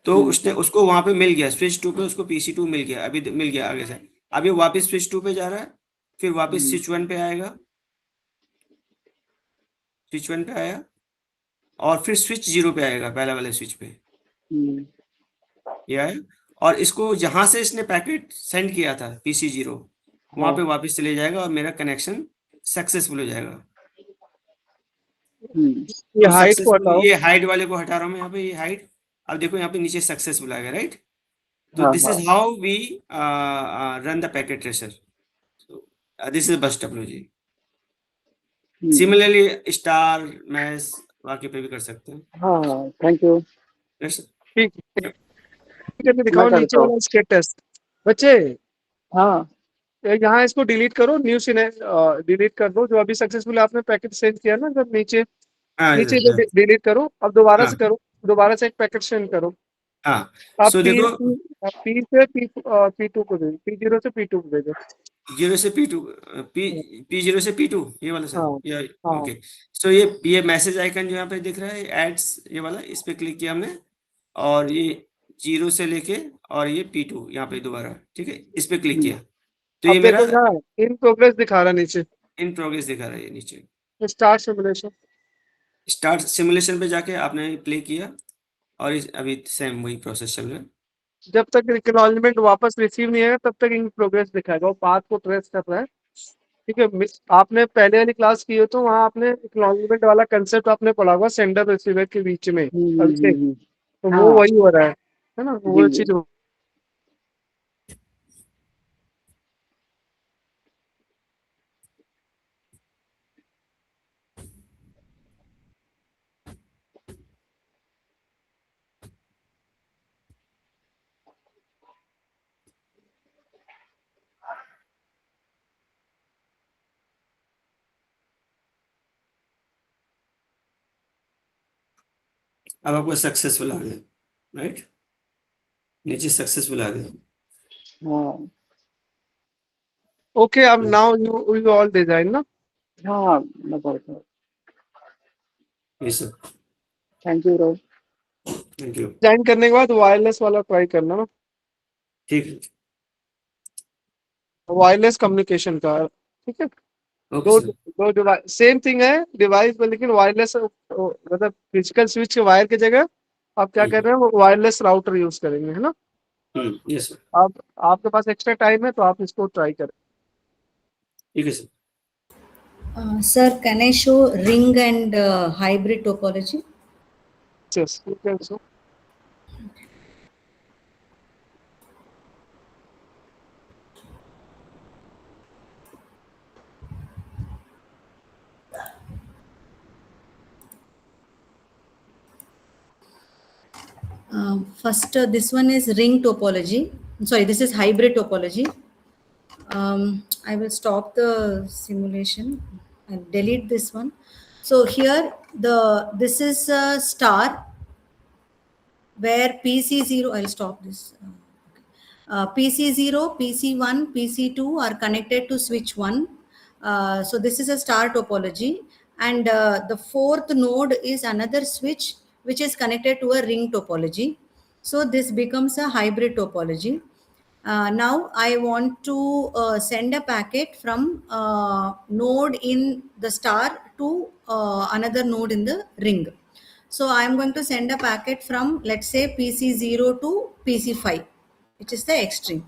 [SPEAKER 4] तो उसने उसको वहां पे मिल गया, स्विच 2 पे उसको PC2 मिल गया, अभी मिल गया आगे से। अब ये वापस स्विच 2 पे जा रहा है, फिर वापस स्विच 1 पे आएगा, स्विच 1 पे आया और फिर स्विच 0 पे आएगा, पहला वाले स्विच पे ये आया। और इसको जहां से इसने पैकेट सेंड किया था PC0, वहां पे वापस चले जाएगा और मेरा कनेक्शन सक्सेसफुल हो जाएगा।
[SPEAKER 1] ये
[SPEAKER 4] तो
[SPEAKER 1] हाइट को हटाओ।
[SPEAKER 4] ये हाइड वाले को हटा रहा हूँ मैं यहाँ पे, ये हाइड। अब देखो यहाँ पे नीचे सक्सेसफुल आएगा, राइट। तो
[SPEAKER 2] हाँ
[SPEAKER 4] दिस
[SPEAKER 2] हाँ
[SPEAKER 4] is how we run the packet tracer. This is bus topology. Similarly star mesh बाकी पे भी कर सकते हैं।
[SPEAKER 2] हाँ हाँ थैंक यू।
[SPEAKER 4] Yes,
[SPEAKER 1] ठीक
[SPEAKER 4] sir.
[SPEAKER 1] करके
[SPEAKER 2] मैं
[SPEAKER 1] दिखाओ नीचे
[SPEAKER 2] करता हूँ।
[SPEAKER 1] वाला स्टेट टेस्ट। बच्चे
[SPEAKER 2] हाँ
[SPEAKER 1] यहाँ इसको डिलीट करो, न्यू सीने डिलीट कर दो। जो अभी सक्सेसफुल आपने पैकेट सेंड किया ना, जब नीचे
[SPEAKER 4] हाँ
[SPEAKER 1] नीचे
[SPEAKER 4] हाँ
[SPEAKER 1] डिलीट करो। अब दोबारा
[SPEAKER 4] हाँ
[SPEAKER 1] से करो, दोबारा से एक पैकेट सेंड करो।
[SPEAKER 4] हाँ।
[SPEAKER 1] आप
[SPEAKER 4] सो देखो,
[SPEAKER 1] पी से P2 को भेजो, P0 से P2 को भेजो।
[SPEAKER 4] 0 से P2, P0 से P2, ये वाला
[SPEAKER 1] हाँ
[SPEAKER 4] सर, या
[SPEAKER 1] हाँ
[SPEAKER 4] ओके। सो ये मैसेज आइकन जो यहाँ पे दिख रहा है, एड्स ये वाला, इस पे क्लिक किया हमने और ये 0 से लेके और ये P2 यहाँ पे दोबारा, ठीक है, इस पे क्लिक किया तो ये
[SPEAKER 1] अब
[SPEAKER 4] मेरा
[SPEAKER 1] देखो यहाँ इन प्रोग्रेस दिखा रहा है नीचे,
[SPEAKER 4] इन प्रोग्रेस दिखा रहा है ये नीचे।
[SPEAKER 1] Start simulation.
[SPEAKER 4] स्टार्ट सिमुलेशन पे जाके आपने प्ले किया और अभी सेम वही प्रोसेस चल रहा है।
[SPEAKER 1] जब तक एक्नॉलेजमेंट वापस रिसीव नहीं आएगा तब तक इन प्रोग्रेस दिखाएगा, वो पाथ को ट्रेस कर रहा है। ठीक है, आपने पहले वाली क्लास की हो तो वहाँ आपने एक्नॉलेजमेंट वाला कंसेप्ट आपने पढ़ा होगा, सेंडर रिसीवर के बीच में, अभिषेक। तो वो
[SPEAKER 2] हाँ
[SPEAKER 1] वही हो रहा है ना,
[SPEAKER 2] जी
[SPEAKER 1] वो
[SPEAKER 2] जी
[SPEAKER 1] चीज
[SPEAKER 4] अब आपको सक्सेसफुल आ गया, राइट, नीचे सक्सेसफुल आ गया।
[SPEAKER 2] हाँ
[SPEAKER 1] Okay, now you all design ना?
[SPEAKER 2] हाँ, मैं करता हूँ।
[SPEAKER 4] ये सब,
[SPEAKER 2] thank you bro.
[SPEAKER 4] Thank you,
[SPEAKER 1] design करने के बाद वायरलेस वाला ट्राई करना ना,
[SPEAKER 4] ठीक है,
[SPEAKER 1] वायरलेस कम्युनिकेशन का, ठीक है।
[SPEAKER 4] ओके
[SPEAKER 1] दो
[SPEAKER 4] सर,
[SPEAKER 1] दो डिवाइस सेम थिंग है डिवाइस में, लेकिन वायरलेस मतलब फिजिकल स्विच के वायर की जगह आप क्या कर रहे हैं, वो वायरलेस राउटर यूज करेंगे, है ना।
[SPEAKER 4] यस सर,
[SPEAKER 1] आप आपके पास एक्स्ट्रा टाइम है तो आप इसको ट्राई करें।
[SPEAKER 4] ठीक है sir.
[SPEAKER 6] Sir, can I show ring and hybrid topology?
[SPEAKER 1] Yes, you can show.
[SPEAKER 6] First, this one is ring topology. Sorry, this is hybrid topology. I will stop the simulation and delete this one. So here, this is a star where PC0. I'll stop this. PC0, PC1, PC2 are connected to switch 1. So this is a star topology. And the fourth node is another switch which is connected to a ring topology. So this becomes a hybrid topology. Now I want to send a packet from node in the star to another node in the ring. So I'm going to send a packet from, let's say, PC0 to PC5, which is the extreme.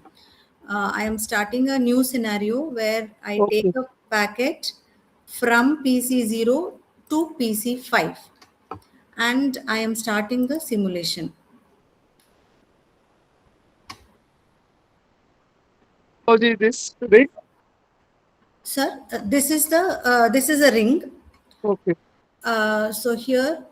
[SPEAKER 6] I am starting a new scenario where I
[SPEAKER 1] Okay.
[SPEAKER 6] take a packet from PC0 to PC5 and I am starting the simulation.
[SPEAKER 1] Oh, this ring.
[SPEAKER 6] Sir, this is a ring.
[SPEAKER 1] Okay.
[SPEAKER 6] So here,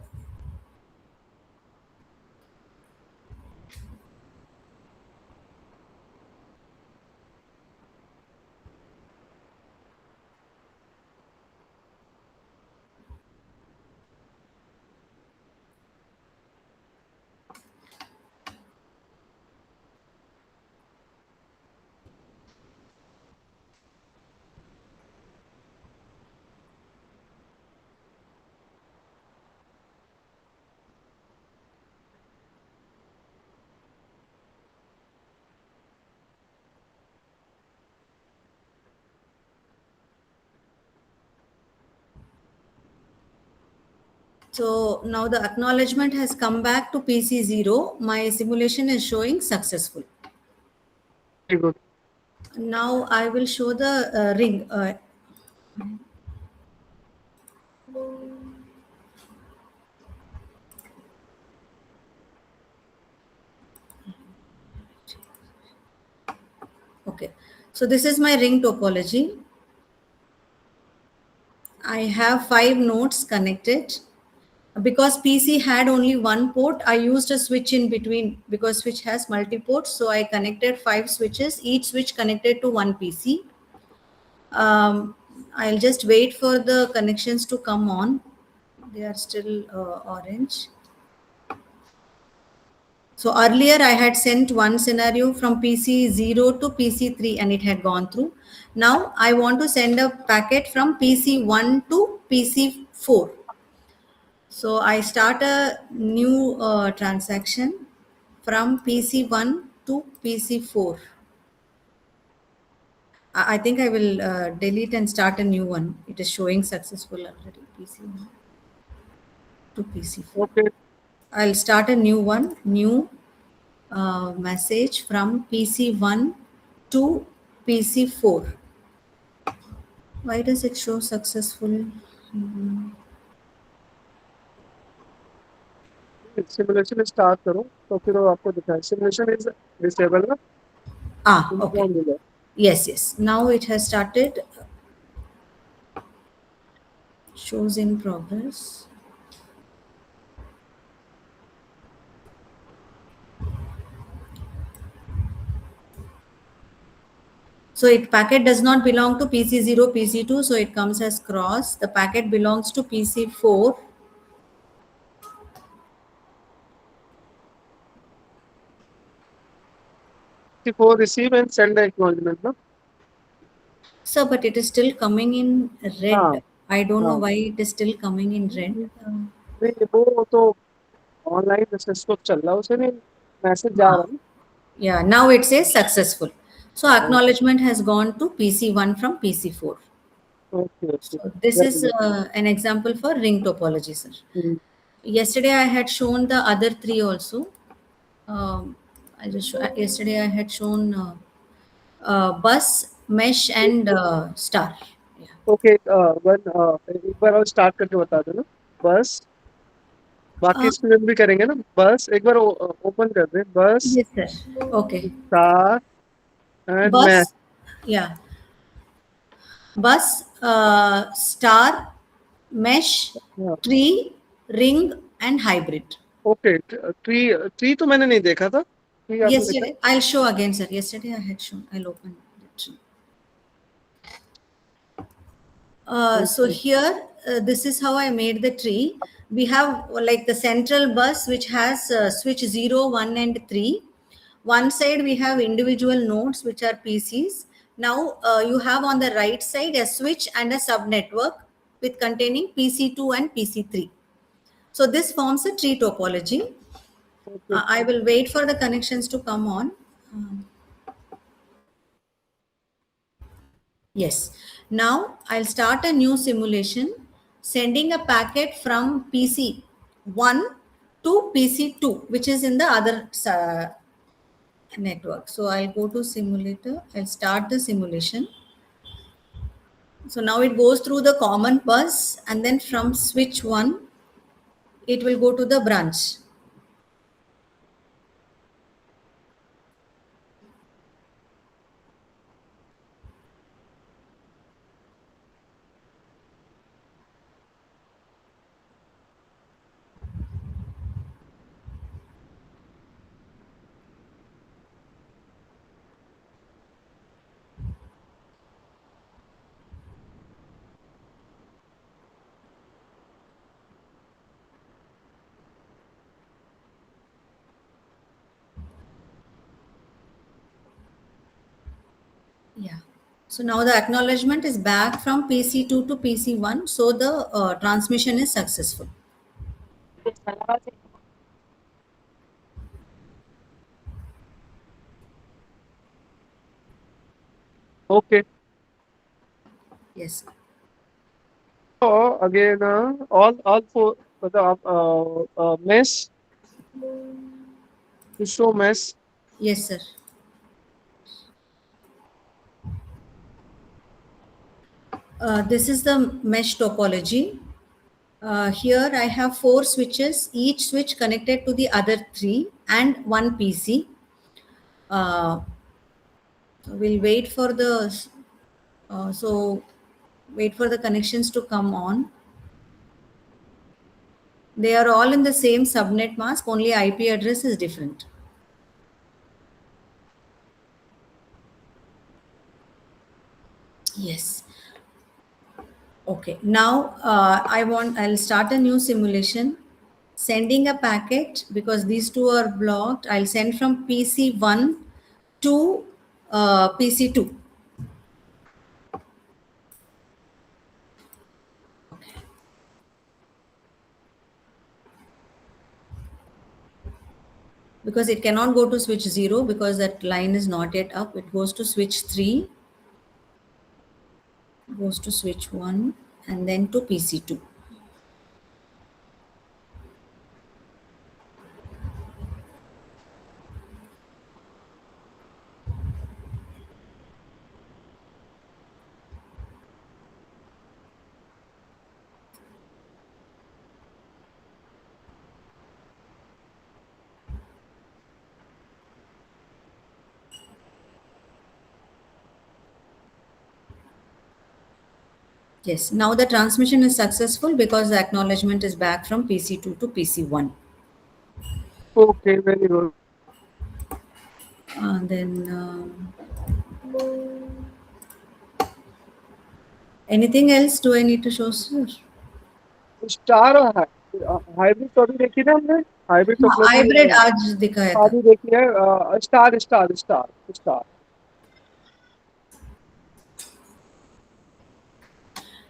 [SPEAKER 6] so now the acknowledgement has come back to PC0. My simulation is showing successful.
[SPEAKER 1] Very good.
[SPEAKER 6] Now I will show the ring. Okay, so this is my ring topology. I have 5 nodes connected. Because PC had only one port, I used a switch in between because switch has multi-ports. So I connected 5 switches, each switch connected to one PC. I'll just wait for the connections to come on. They are still orange. So earlier I had sent one scenario from PC0 to PC3 and it had gone through. Now I want to send a packet from PC1 to PC4. So I start a new transaction from PC1 to PC4. I think I will delete and start a new one. It is showing successful already. PC1 to PC4.
[SPEAKER 1] Okay.
[SPEAKER 6] I'll start a new one, new message from PC1 to PC4. Why does it show successful?
[SPEAKER 1] Simulation start करो तो फिर वो आपको दिखाए simulation is disable ना।
[SPEAKER 6] Okay. Yes. Now it has started. Shows in progress. So it packet does not belong to PC0, PC2, so it comes as cross. The packet belongs to PC4.
[SPEAKER 1] PC4 receive and send the acknowledgement, no?
[SPEAKER 6] Sir, but it is still coming in red.
[SPEAKER 1] हाँ,
[SPEAKER 6] I don't know
[SPEAKER 1] हाँ।
[SPEAKER 6] why it is still coming in red.
[SPEAKER 1] नहीं, वो तो online scope चल रहा है, उसे नहीं मैसेज जा रहा है ना।
[SPEAKER 6] Yeah, now it says successful. So acknowledgement has gone to PC1 from PC4.
[SPEAKER 1] Okay, okay.
[SPEAKER 6] So this
[SPEAKER 1] Very
[SPEAKER 6] is
[SPEAKER 1] good.
[SPEAKER 6] an example for ring topology, sir.
[SPEAKER 1] Hmm,
[SPEAKER 6] Yesterday I had shown the other three also. Yesterday I had shown bus, mesh, and star. Yeah.
[SPEAKER 1] Okay, एक बार और start करके बता देना। बस बाकी student भी करेंगे ना। बस एक बार ओपन कर दे। बस,
[SPEAKER 6] Yes, sir. Okay.
[SPEAKER 1] Star and
[SPEAKER 6] Bus,
[SPEAKER 1] mesh.
[SPEAKER 6] yeah. Bus, star, mesh,
[SPEAKER 1] हाँ,
[SPEAKER 6] tree, ring, and hybrid.
[SPEAKER 1] Okay. Tree tree तो मैंने नहीं देखा था। ट्री आपने देखा?
[SPEAKER 6] Yesterday, I'll show again, sir. Yesterday I had shown. I'll open the tree. So here, this is how I made the tree. We have like the central bus, which has switch 0, 1, and 3. One side we have individual nodes, which are PCs. Now you have on the right side a switch and a subnetwork with containing PC2 and PC3. So this forms a tree topology. I will wait for the connections to come on. Yes. Now I'll start a new simulation, sending a packet from PC1 to PC2, which is in the other network. So I'll go to simulator. I'll start the simulation. So now it goes through the common bus, and then from switch 1, it will go to the branch. Yeah. So now the acknowledgement is back from PC2 to PC1. So the transmission is successful.
[SPEAKER 1] Okay.
[SPEAKER 6] Yes.
[SPEAKER 1] So again, all four, मतलब mesh, to show mesh.
[SPEAKER 6] Yes, sir. This is the mesh topology. Here I have 4 switches, each switch connected to the other 3 and 1 PC. We'll wait for the wait for the connections to come on. They are all in the same subnet mask, only IP address is different. Yes. Okay. Now I'll start a new simulation, sending a packet because these two are blocked. I'll send from PC1 to PC2. Because it cannot go to switch 0 because that line is not yet up. It goes to switch 3, goes to switch 1, and then to PC2. Yes, now the transmission is successful because the acknowledgement is back from PC2 to PC1.
[SPEAKER 1] Okay, very good.
[SPEAKER 6] Then anything else do I need to show, sir?
[SPEAKER 1] Star और hybrid तो अभी देखी ना हमने। Hybrid
[SPEAKER 6] हाँ,
[SPEAKER 1] topology
[SPEAKER 6] hybrid आज दिखाया था।
[SPEAKER 1] अभी देखिए star star star star.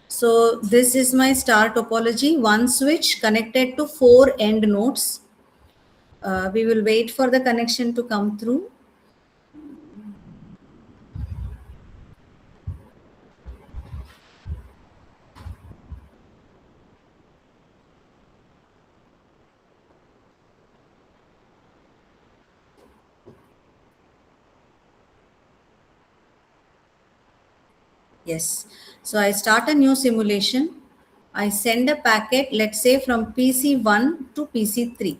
[SPEAKER 6] So this is my star topology, one switch connected to 4 end nodes. We will wait for the connection to come through. Yes. So I start a new simulation. I send a packet, let's say from PC1 to PC3.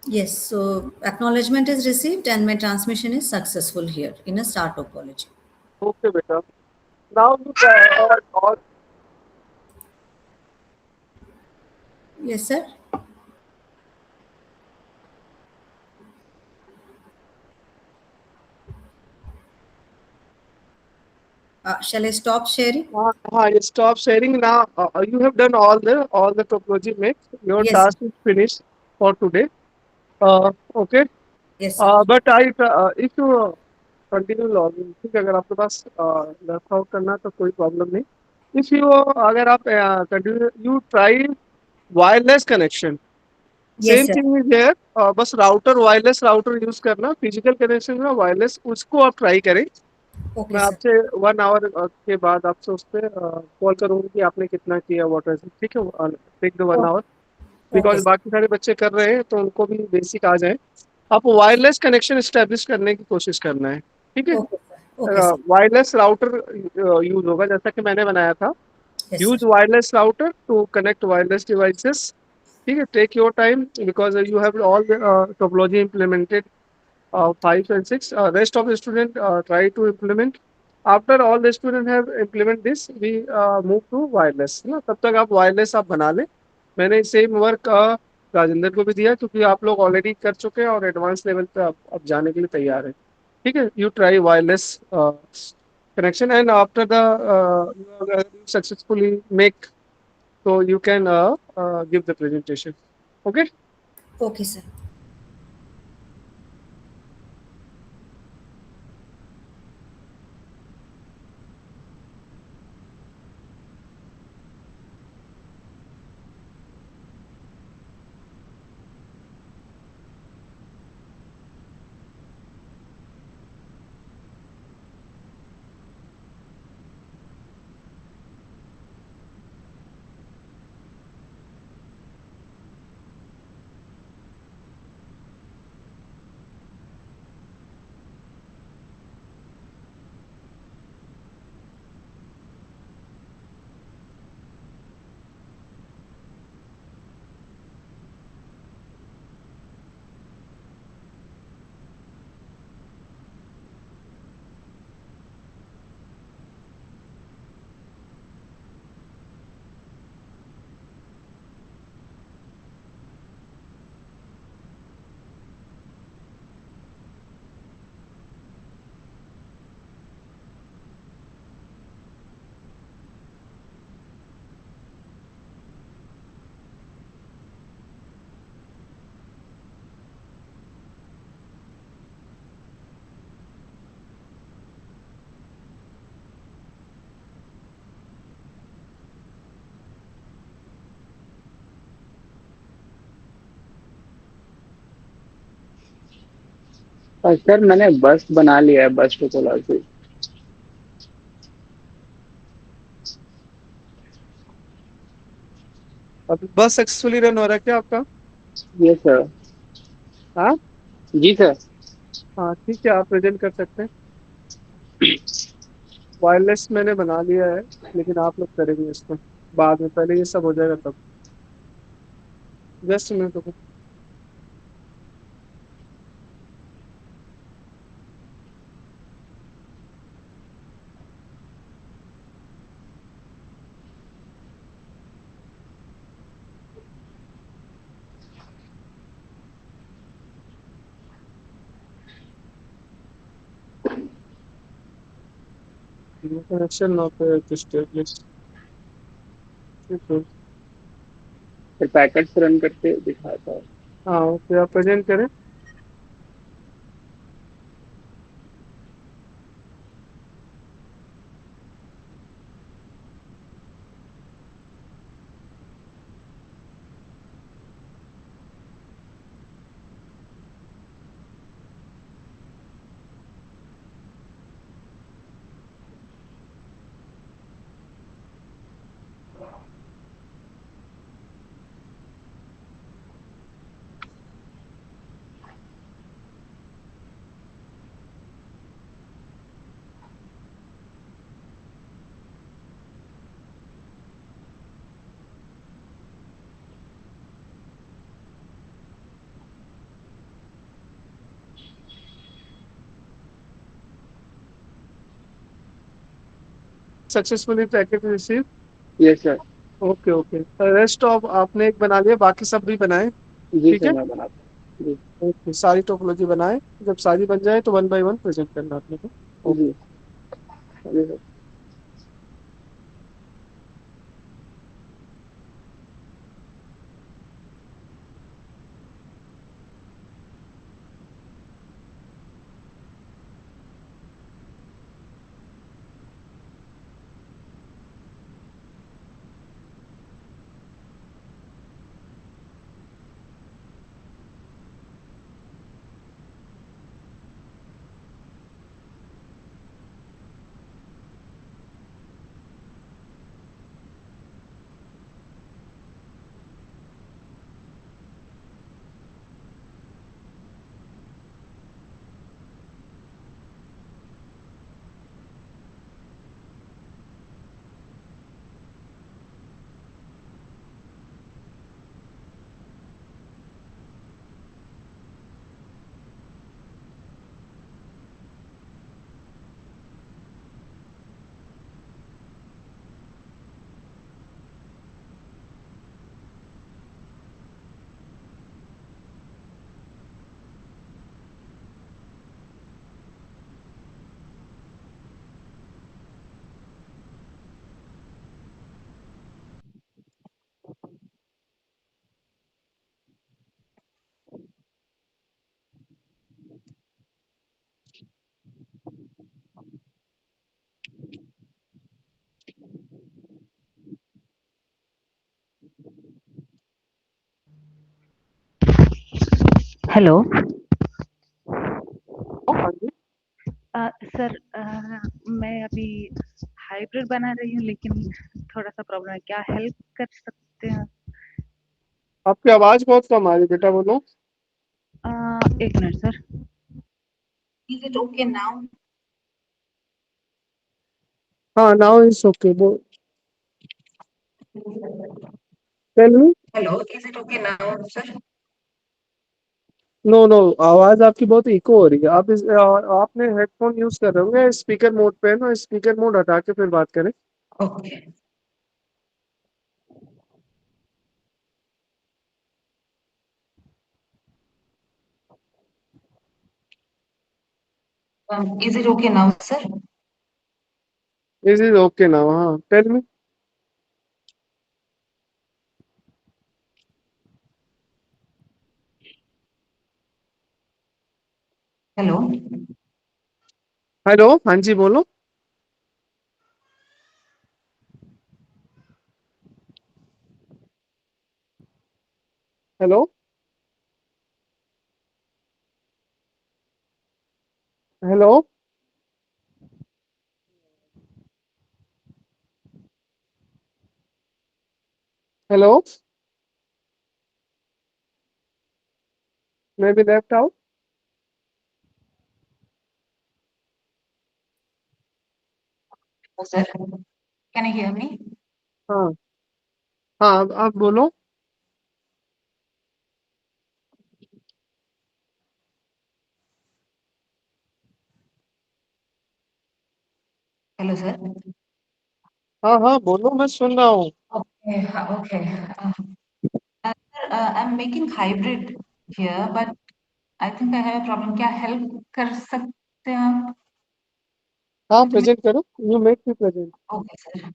[SPEAKER 6] Yes, so acknowledgement is received and my transmission is successful here in a star topology.
[SPEAKER 1] Okay बेटा, now और
[SPEAKER 6] Yes, sir. Shall I stop sharing?
[SPEAKER 1] हाँ, stop sharing now. You have done all the topology mix. Your
[SPEAKER 6] Yes,
[SPEAKER 1] task is finished for today. Okay.
[SPEAKER 6] yes, sir.
[SPEAKER 1] But if you continue logging, ठीक है, अगर आपके पास left out करना है तो कोई problem नहीं। इफ यू अगर आप continue you try wireless connection,
[SPEAKER 6] Yes,
[SPEAKER 1] same
[SPEAKER 6] sir.
[SPEAKER 1] Thing is there, बस राउटर वायरलेस राउटर यूज करना, फिजिकल कनेक्शन में वायरलेस उसको आप ट्राई करें।
[SPEAKER 6] Okay,
[SPEAKER 1] मैं
[SPEAKER 6] sir.
[SPEAKER 1] आपसे 1 आवर के बाद आपसे उस पर कॉल करूंगी कि आपने कितना किया वाटर, ठीक है, take the 1 hour,
[SPEAKER 6] Okay,
[SPEAKER 1] because
[SPEAKER 6] sir.
[SPEAKER 1] बाकी सारे बच्चे कर रहे हैं तो उनको भी बेसिक आ जाए। आप वायरलेस कनेक्शन एस्टेब्लिश करने की कोशिश करना है, ठीक है।
[SPEAKER 6] Okay, sir. Okay, sir.
[SPEAKER 1] Wireless router use होगा जैसा कि मैंने बनाया था।
[SPEAKER 6] Yes,
[SPEAKER 1] use
[SPEAKER 6] sir.
[SPEAKER 1] Wireless router to connect wireless devices, ठीक है। Take your time because you have all topology implemented 5 and 6. Rest of the student try to implement. After all the student have implement this, we move to wireless, है ना। तब तक आप wireless आप बना लें। मैंने सेम वर्क राजेंद्र को भी दिया क्योंकि आप लोग ऑलरेडी कर चुके हैं और एडवांस लेवल पे आप जाने के लिए तैयार हैं, ठीक है। You try wireless connection and after the you successfully make, so you can give the presentation. Okay.
[SPEAKER 6] Okay, sir.
[SPEAKER 2] Sir मैंने बस बना लिया है, बस टोपोलॉजी।
[SPEAKER 1] अभी बस सक्सेसफुली रन हो रहा है क्या आपका?
[SPEAKER 2] ये सर।
[SPEAKER 1] हाँ
[SPEAKER 2] जी सर।
[SPEAKER 1] हाँ, ठीक है, आप प्रेजेंट कर सकते हैं। वायरलेस मैंने बना लिया है लेकिन आप लोग करेंगे इसको बाद में, पहले ये सब हो जाएगा तब। जस्ट मिनट रुको। connection not established. ठीक है।
[SPEAKER 2] फिर पैकेट्स रन करके दिखाता है।
[SPEAKER 1] हाँ, ओके, आप प्रेजेंट करें। Successfully packet receive.
[SPEAKER 2] Yes sir.
[SPEAKER 1] Okay okay, rest of आपने एक बना लिया, बाकी सब भी बनाए।
[SPEAKER 2] जी
[SPEAKER 1] ठीक
[SPEAKER 2] सर,
[SPEAKER 1] है,
[SPEAKER 2] मैं बनाता हूँ। जी
[SPEAKER 1] ओके, सारी टोपोलॉजी बनाए। जब सारी बन जाए तो 1 बाय 1 प्रेजेंट करना आपने को। ओके।
[SPEAKER 2] जी जी सर।
[SPEAKER 7] हेलो।
[SPEAKER 1] हाँ जी।
[SPEAKER 7] सर, मैं अभी हाइब्रिड बना रही हूँ, लेकिन थोड़ा सा प्रॉब्लम है। क्या हेल्प कर सकते हैं?
[SPEAKER 1] आपकी आवाज बहुत कम आ रही है बेटा, बोलो।
[SPEAKER 7] एक minute sir. Is it okay now?
[SPEAKER 1] हाँ, now is okay, tell me.
[SPEAKER 7] Hello, is it okay now sir?
[SPEAKER 1] No no, आवाज आपकी बहुत इको हो रही है। आपने हेडफोन यूज कर रहे होंगे, स्पीकर मोड पे है ना, स्पीकर मोड हटा के फिर बात करें।
[SPEAKER 7] Okay. Is it okay now sir?
[SPEAKER 1] This is okay now, हाँ, टेल मी।
[SPEAKER 7] हेलो।
[SPEAKER 1] हेलो, हाँ जी, बोलो। Hello hello hello, may be left out.
[SPEAKER 7] Sir, can you hear me?
[SPEAKER 1] हाँ हाँ, अब आप बोलो।
[SPEAKER 7] Hello sir.
[SPEAKER 1] हाँ हाँ, बोलो, मैं सुन रहा हूँ।
[SPEAKER 7] Okay okay. Sir, I am making hybrid here, but I think I have a problem. क्या हेल्प कर सकते हैं आप?
[SPEAKER 1] हाँ प्रेजेंट करो, you make me present.
[SPEAKER 7] Okay sir.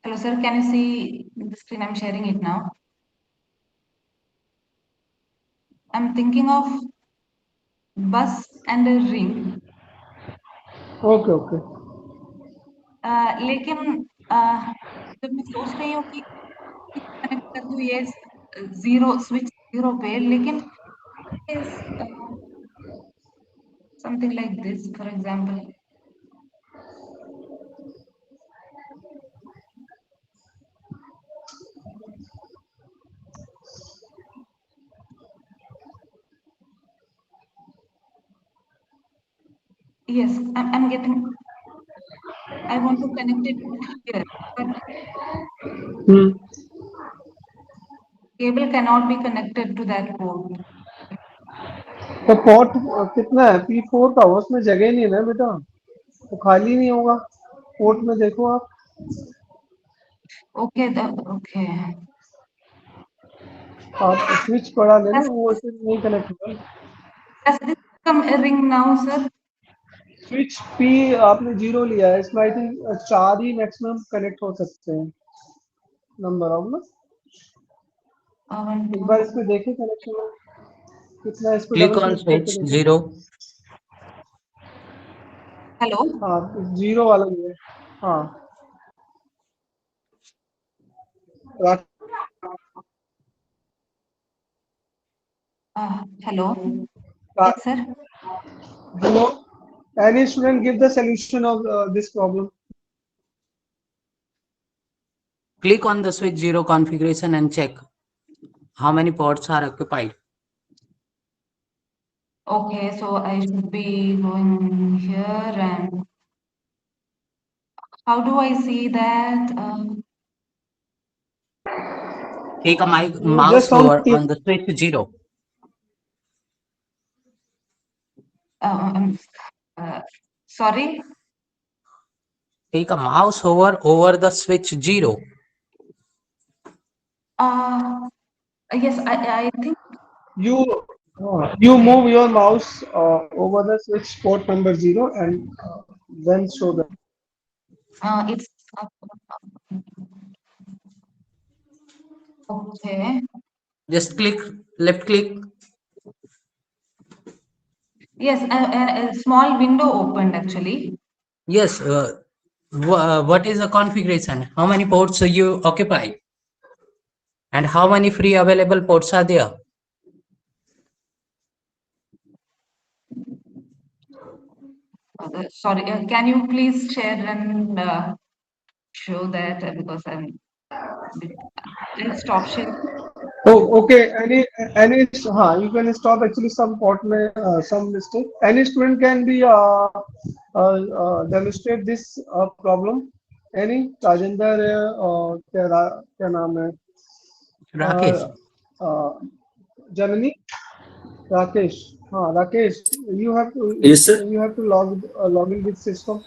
[SPEAKER 7] Hello sir, can you see the screen? I'm sharing it now. I'm thinking of bus and a ring.
[SPEAKER 1] Okay okay.
[SPEAKER 7] लेकिन जब मैं सोच रही हूँ कि कनेक्ट कर दूँ ये जीरो स्विच जीरो पे, लेकिन something like this, for example. Yes, I'm getting. I want to connect it here, but cable cannot be connected to that port.
[SPEAKER 1] तो पोर्ट कितना है? P4 का, उसमें जगह नहीं है ना बेटा, तो खाली नहीं होगा। पोर्ट में देखो आप।
[SPEAKER 7] Okay, okay.
[SPEAKER 1] आप स्विच पढ़ा लेना, वो ऐसे नहीं कनेक्ट होगा।
[SPEAKER 7] Does this become a ring now, sir?
[SPEAKER 1] Switch P आपने 0 लिया है, इसमें I think 4 he maximum connect हो सकते हैं, नंबर ऑफ ना। एक बार इसमें देखिए कनेक्शन कितना है, इस पे
[SPEAKER 3] क्लिक
[SPEAKER 1] डबल
[SPEAKER 3] ऑन
[SPEAKER 1] क्लिक करके
[SPEAKER 3] स्विच
[SPEAKER 1] देखो।
[SPEAKER 3] 0।
[SPEAKER 7] Hello.
[SPEAKER 1] हाँ 0 वाला ही है। हाँ
[SPEAKER 7] Hello. Yes, sir.
[SPEAKER 1] Any student give the solution of this problem?
[SPEAKER 3] Click on the switch 0 configuration and check how many ports are occupied.
[SPEAKER 7] Okay, so I should be going here, and how do I see that?
[SPEAKER 3] Take a
[SPEAKER 1] You
[SPEAKER 3] mouse
[SPEAKER 1] just
[SPEAKER 3] over on the switch 0.
[SPEAKER 7] Sorry.
[SPEAKER 3] Take a mouse over the switch 0.
[SPEAKER 7] Yes, I think
[SPEAKER 1] you move your mouse over the switch port number 0 and then show the.
[SPEAKER 7] it's okay.
[SPEAKER 3] Just click, left click.
[SPEAKER 7] Yes, a small window opened actually.
[SPEAKER 3] Yes. What is the configuration? How many ports you occupy? And how many free available ports are there?
[SPEAKER 7] Sorry, can you please share and show that because I'll stop sharing.
[SPEAKER 1] Oh, okay. Any you can stop actually some port में some mistake. Any student can be demonstrate this problem. Any Rajendra है और क्या नाम है?
[SPEAKER 3] Rakesh.
[SPEAKER 1] Janani, Rakesh. हाँ Rakesh, you have to.
[SPEAKER 4] Yes, sir.
[SPEAKER 1] You have to log in with system.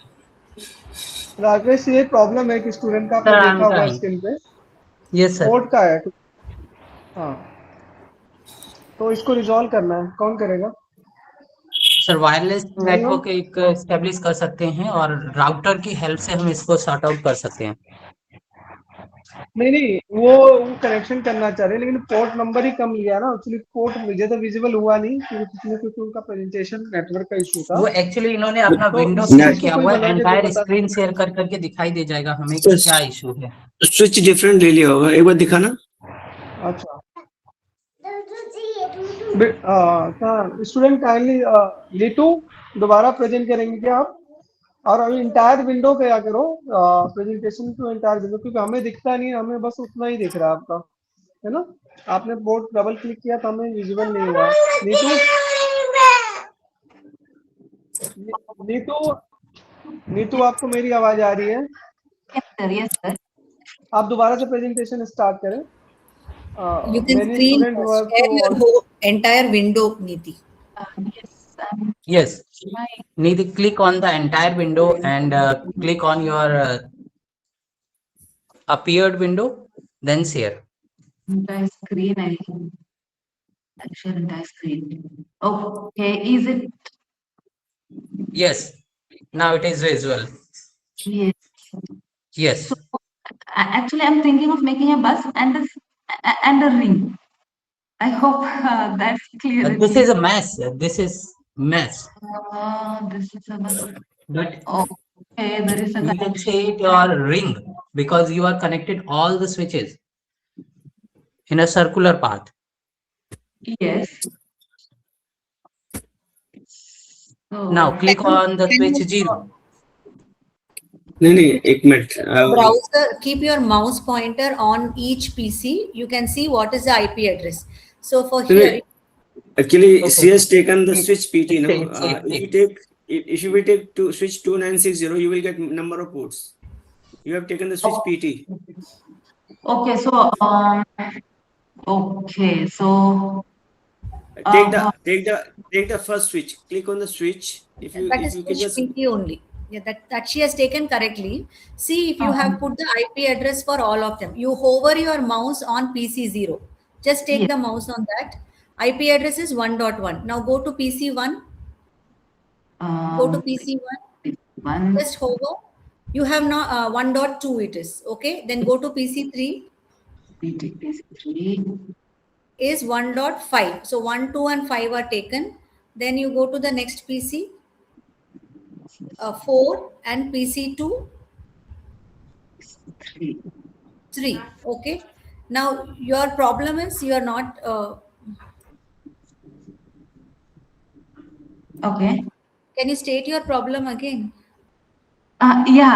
[SPEAKER 1] Rakesh, ये problem है कि स्टूडेंट का आपने
[SPEAKER 3] Sir, I'm
[SPEAKER 1] देखा होगा
[SPEAKER 3] trying.
[SPEAKER 1] स्क्रीन पे
[SPEAKER 3] Yes, sir.
[SPEAKER 1] पोर्ट का है। हाँ तो इसको रिजॉल्व करना है, कौन करेगा?
[SPEAKER 3] सर वायरलेस नेटवर्क एक एस्टेब्लिश कर सकते हैं और राउटर की हेल्प से हम इसको सॉर्ट आउट कर सकते हैं।
[SPEAKER 1] नहीं वो कनेक्शन करना चाह रहे हैं, लेकिन पोर्ट नंबर ही कम लिया ना। एक्चुअली पोर्ट मुझे तो विजिबल हुआ नहीं क्योंकि उनका प्रेजेंटेशन नेटवर्क का इशू था।
[SPEAKER 3] वो एक्चुअली इन्होंने अपना
[SPEAKER 1] तो
[SPEAKER 3] विंडो
[SPEAKER 1] इसको
[SPEAKER 3] शेयर किया
[SPEAKER 1] कोई
[SPEAKER 3] हुआ है,
[SPEAKER 1] बना के
[SPEAKER 3] एंटायर
[SPEAKER 1] बता
[SPEAKER 3] स्क्रीन शेयर कर करके दिखाई दे जाएगा हमें कि क्या इशू है।
[SPEAKER 4] स्विच डिफरेंट ले लिया होगा, एक बार दिखाना।
[SPEAKER 1] अच्छा स्टूडेंट काइंडली लीटू दोबारा प्रेजेंट करेंगे क्या आप? और अभी इंटायर विंडो पे आके करो प्रेजेंटेशन टू इंटायर विंडो, क्योंकि हमें दिखता नहीं है, हमें बस उतना ही दिख रहा है आपका, है ना। आपने बोर्ड डबल क्लिक किया तो हमें विजुअल नहीं हुआ। नीतू आपको मेरी आवाज आ रही है?
[SPEAKER 7] Yes, sir.
[SPEAKER 1] आप दोबारा से प्रेजेंटेशन स्टार्ट करें।
[SPEAKER 6] You can share your whole entire window, Neeti.
[SPEAKER 7] Yes,
[SPEAKER 3] Yes, need to click on the entire window and click on your appeared window, then share.
[SPEAKER 8] Entire screen, I share entire screen. Okay, is it?
[SPEAKER 3] Yes, now it is visual.
[SPEAKER 8] Yes.
[SPEAKER 3] Yes,
[SPEAKER 8] So actually, I'm thinking of making a bus and a ring. I hope that's clear.
[SPEAKER 3] this is a mess. This is mess.
[SPEAKER 8] This is a bus.
[SPEAKER 3] But
[SPEAKER 8] Okay, there is a
[SPEAKER 3] you can say it your ring because you are connected all the switches in a circular path.
[SPEAKER 8] yes. So
[SPEAKER 3] Now click on the switch 0.
[SPEAKER 4] नहीं एक minute
[SPEAKER 6] Browser, keep your mouse pointer on each PC. You can see what is the IP address. So for here,
[SPEAKER 4] actually
[SPEAKER 3] Okay.
[SPEAKER 4] she has taken the switch PT. No,
[SPEAKER 3] Same.
[SPEAKER 4] if you will take to switch 2960, you will get number of ports. You have taken the switch PT.
[SPEAKER 8] okay, so okay, so
[SPEAKER 4] Take the first switch. Click on the switch. If you
[SPEAKER 6] that
[SPEAKER 4] if
[SPEAKER 6] is
[SPEAKER 4] you can
[SPEAKER 6] switch
[SPEAKER 4] just
[SPEAKER 6] PT only. Yeah, that she has taken correctly. See if you have put the IP address for all of them. You hover your mouse on PC 0. Just take
[SPEAKER 8] Yes.
[SPEAKER 6] the mouse on that. IP address is 1.1. Now go to PC 1. Go to PC 1.
[SPEAKER 8] one.
[SPEAKER 6] Just hover. You have not 1.2 it is. Okay. Then go to PC 3
[SPEAKER 8] PT3.
[SPEAKER 6] is 1.5. So 1, 2 and 5 are taken. Then you go to the next PC 4 and PC 2
[SPEAKER 8] 3.
[SPEAKER 6] 3. Okay. Now your problem is you are not
[SPEAKER 8] Okay.
[SPEAKER 6] can you state your problem again?
[SPEAKER 8] Yeah,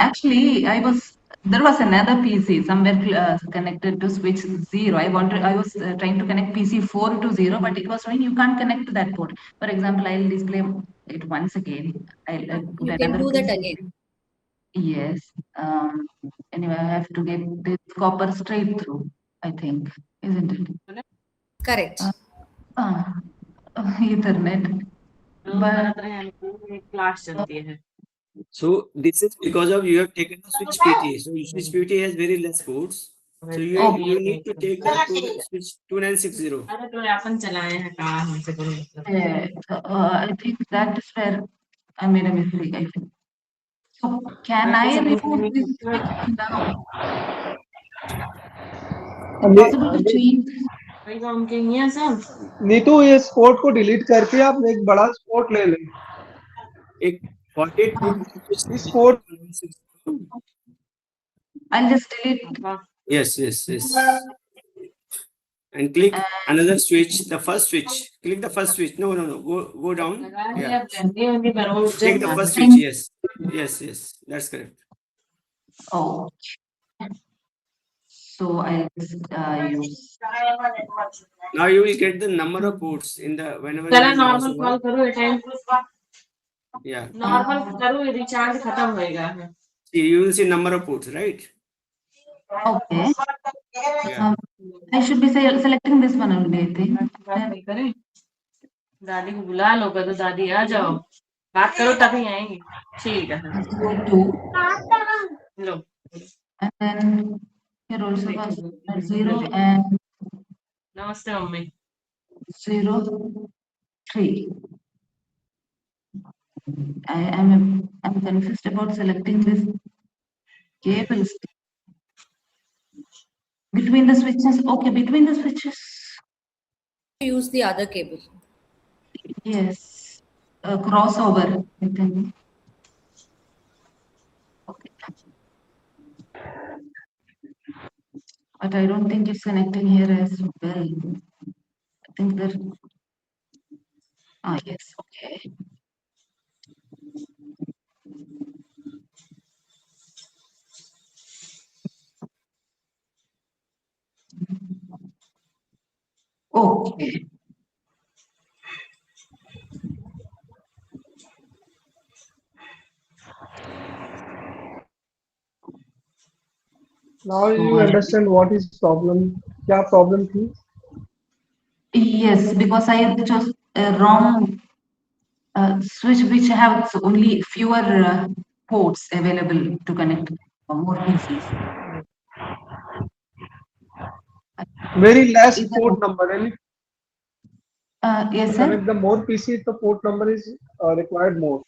[SPEAKER 8] actually, there was another PC somewhere connected to switch 0. I was trying to connect PC 4 to 0, but it was showing you can't connect to that port. For example, I'll display it once again. I'll put
[SPEAKER 6] You can
[SPEAKER 8] another
[SPEAKER 6] do that
[SPEAKER 8] PC.
[SPEAKER 6] again.
[SPEAKER 8] Yes. Anyway, I have to get this copper straight through, I think, isn't it?
[SPEAKER 6] Correct.
[SPEAKER 8] Ethernet. But
[SPEAKER 4] so this is because of you have taken the switch PT. So switch PT has very less ports. So you need to take the switch 2960.
[SPEAKER 8] I think that is where I made a mistake, I think. So can I remove this switch now? Is it possible to change?
[SPEAKER 1] Neetu ये sport को delete करके आप एक बड़ा sport ले लें
[SPEAKER 4] एक 48 port switch
[SPEAKER 1] इस sport
[SPEAKER 8] I'll just delete.
[SPEAKER 4] yes and click another switch, the first switch. Click the first switch. No, go down. Yeah, take the first switch. Yes, that's correct.
[SPEAKER 8] Oh. So I just use.
[SPEAKER 4] Now you will get the number of ports in the whenever you use
[SPEAKER 9] normal
[SPEAKER 4] mouse
[SPEAKER 9] call
[SPEAKER 4] over.
[SPEAKER 9] करो
[SPEAKER 4] Yeah,
[SPEAKER 9] normal करो recharge खत्म होएगा
[SPEAKER 4] see, you will see number of ports, right?
[SPEAKER 8] Okay.
[SPEAKER 4] Yeah.
[SPEAKER 8] I should be selecting this one only, I think.
[SPEAKER 9] करें दादी को बुला लो तो दादी आ जाओ बात करो तभी आएंगे ठीक है
[SPEAKER 8] Go to,
[SPEAKER 9] low
[SPEAKER 8] and then here also was 0 and
[SPEAKER 9] नमस्ते mummy
[SPEAKER 8] 0, 3. I'm confused about selecting this cables between the switches. Okay, between the switches.
[SPEAKER 6] Use the other cable.
[SPEAKER 8] Yes, crossover, I think. Okay. But I don't think it's connecting here as well. I think that. Yes, okay. Okay.
[SPEAKER 1] now you understand what is problem क्या problem थी
[SPEAKER 8] Yes, because I chose a wrong Switch which have only fewer ports available to connect more PCs.
[SPEAKER 1] Very less
[SPEAKER 8] Is that
[SPEAKER 1] port number. And
[SPEAKER 8] yes,
[SPEAKER 1] to
[SPEAKER 8] sir?
[SPEAKER 1] connect the more PC, the port number is required more.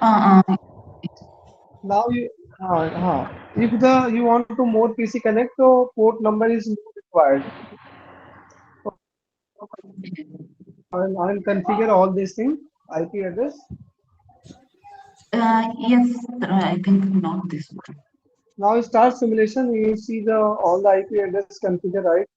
[SPEAKER 1] Now if you want to more PC connect, so port number is more required. I'll configure all these things. IP address.
[SPEAKER 8] Yes, sir, I think not this one.
[SPEAKER 1] Now start simulation. You see the all the IP address configured, right?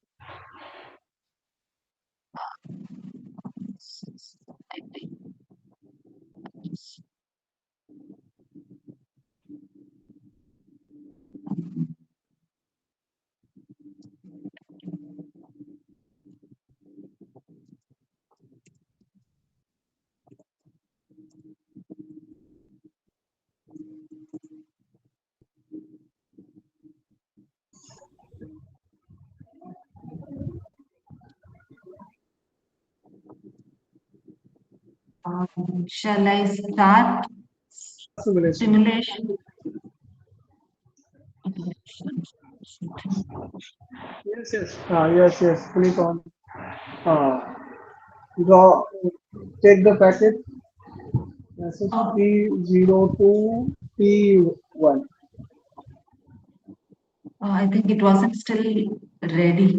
[SPEAKER 8] Shall I start
[SPEAKER 1] Simulation.
[SPEAKER 8] simulation?
[SPEAKER 1] Yes. Click on. Draw. Take the packet. Message P02 P1.
[SPEAKER 8] I think it wasn't still ready.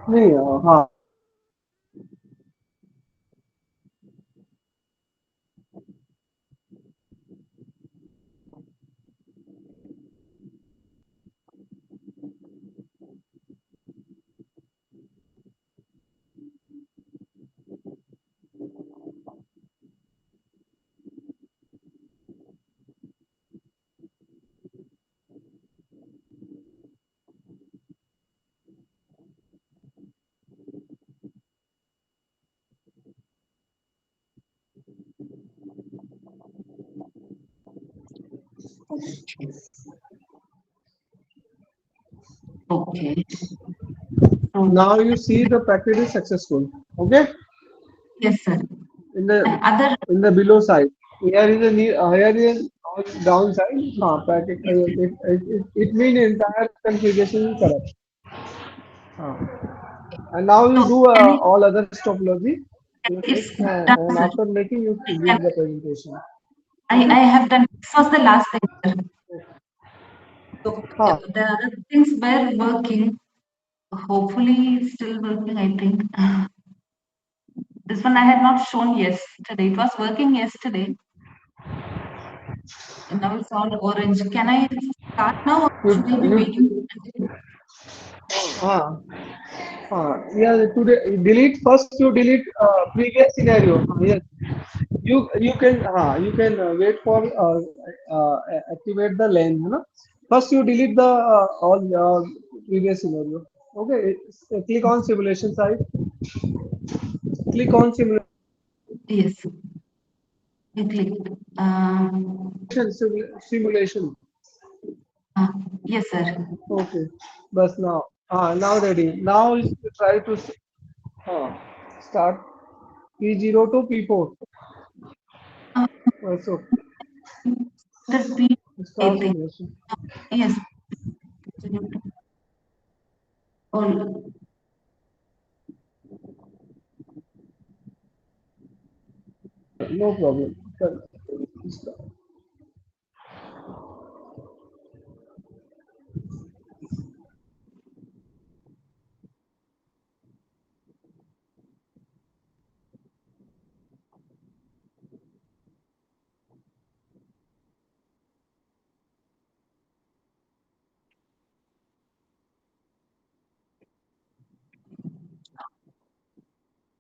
[SPEAKER 1] नहीं हाँ
[SPEAKER 8] Okay.
[SPEAKER 1] Now you see the packet is successful. Okay.
[SPEAKER 8] Yes, sir.
[SPEAKER 1] In the
[SPEAKER 8] Other
[SPEAKER 1] below side. Here is here is on downside. Packet. It means entire configuration is correct. And now you do
[SPEAKER 8] can I,
[SPEAKER 1] all other topology. You
[SPEAKER 8] it's
[SPEAKER 1] click,
[SPEAKER 8] done,
[SPEAKER 1] and
[SPEAKER 8] sir.
[SPEAKER 1] after making you leave the presentation.
[SPEAKER 8] I have done. This was the last thing, sir. So
[SPEAKER 1] हाँ
[SPEAKER 8] the other things were working. Hopefully, still working. I think this one I had not shown yesterday. It was working yesterday. And now it's all orange. Can I start now, or should I be waiting?
[SPEAKER 1] Yeah, today delete first. You delete previous scenario. Yes, you can wait for activate the lens. You know, first you delete the all previous scenario. Okay, click on simulation side. Click on simulation.
[SPEAKER 8] Yes, I clicked.
[SPEAKER 1] Simulation.
[SPEAKER 8] Yes, sir.
[SPEAKER 1] Okay, but now ready. Now is to try to start P0 to P4. So
[SPEAKER 8] The P, I
[SPEAKER 1] start
[SPEAKER 8] think.
[SPEAKER 1] simulation.
[SPEAKER 8] Yes. All.
[SPEAKER 1] No problem.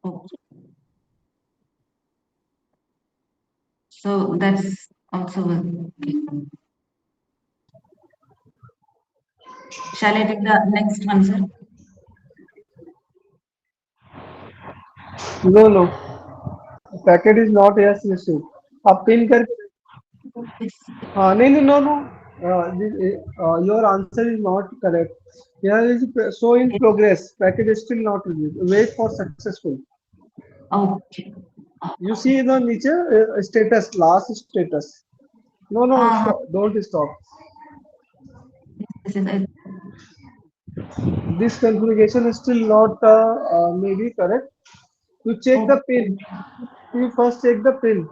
[SPEAKER 8] Okay. So that's also working. Shall I take the next one, sir?
[SPEAKER 1] No. Packet is not yes received. आप pin करके हाँ नहीं no. Your answer is not correct. Here is show in progress. Packet is still not released. Wait for successful.
[SPEAKER 8] Okay.
[SPEAKER 1] You see the niche status, last status. No, no,
[SPEAKER 8] Uh,
[SPEAKER 1] stop. Don't stop.
[SPEAKER 8] this is it.
[SPEAKER 1] This configuration is still not maybe correct. You check the pin. You first check the pin.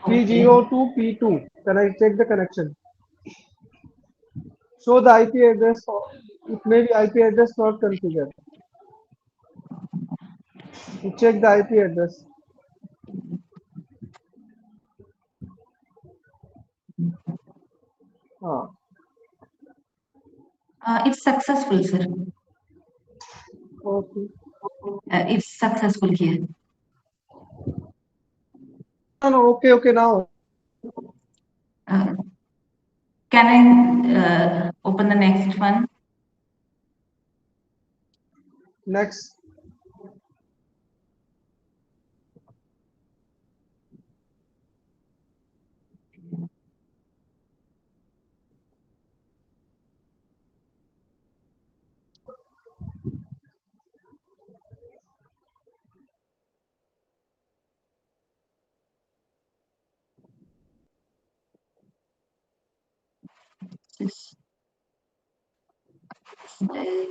[SPEAKER 8] Okay.
[SPEAKER 1] P0 to P2. Can I check the connection? Show the IP address. It may be IP address not configured. You check the IP address. Ah,
[SPEAKER 8] It's successful, sir.
[SPEAKER 1] okay.
[SPEAKER 8] It's successful here.
[SPEAKER 1] No, no, okay, okay. Now,
[SPEAKER 8] Uh, can I open the next one?
[SPEAKER 1] next.
[SPEAKER 8] This, uh,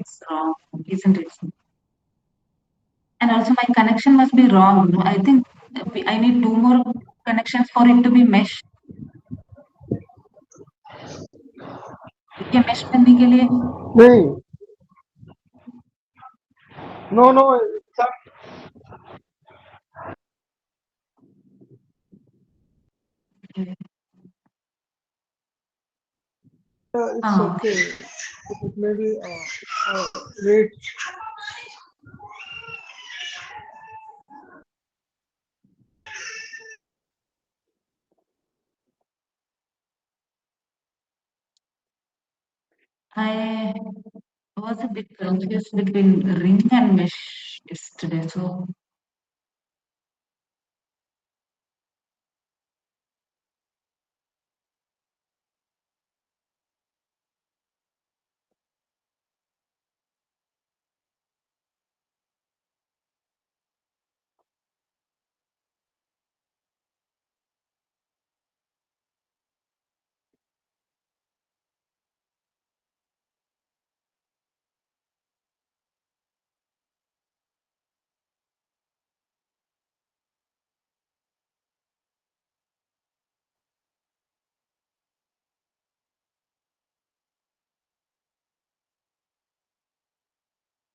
[SPEAKER 8] it's wrong, isn't it? And also my connection must be wrong. No, I think I need two more connections for it to be mesh. ये mesh करने के लिए
[SPEAKER 1] नहीं, no, no. It's okay. It may be wait.
[SPEAKER 8] I was a bit confused between ring and mesh yesterday. So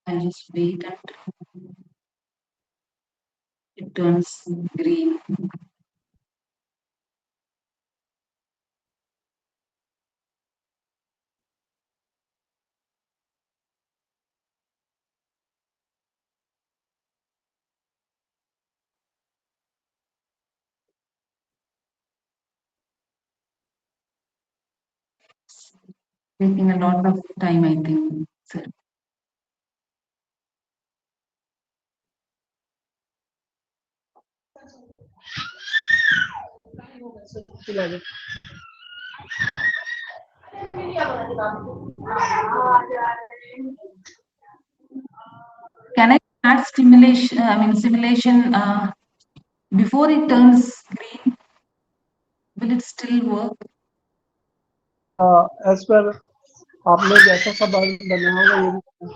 [SPEAKER 8] I'll just wait until it turns green. taking a lot of time, I think, sir. Can I start simulation before it turns green? Will it still work?
[SPEAKER 1] As per आपने जैसा सा बनाया होगा ये भी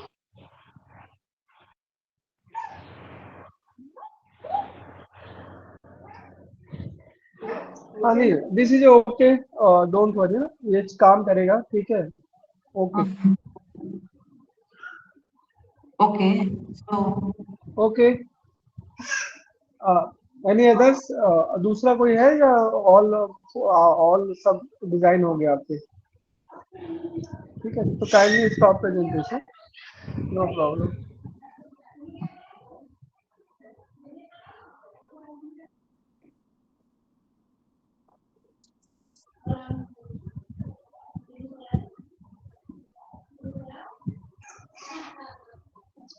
[SPEAKER 1] हाँ नहीं this is okay don't worry ये काम करेगा ठीक है okay
[SPEAKER 8] Okay, so
[SPEAKER 1] okay any others दूसरा कोई है या ऑल सब डिजाइन हो गया आपके ठीक है तो kindly stop presentation no problem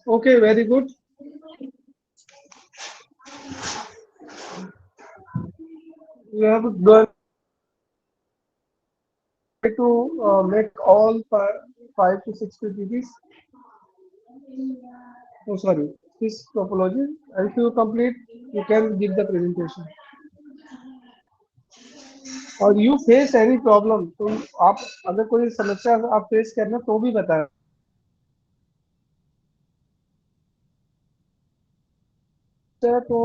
[SPEAKER 1] okay very good you have to go to make all 5 to 6 PPTs oh sorry this topology if you complete you can give the presentation और you face any problem तो आप अगर कोई समस्या आप face करना तो भी बताएं तो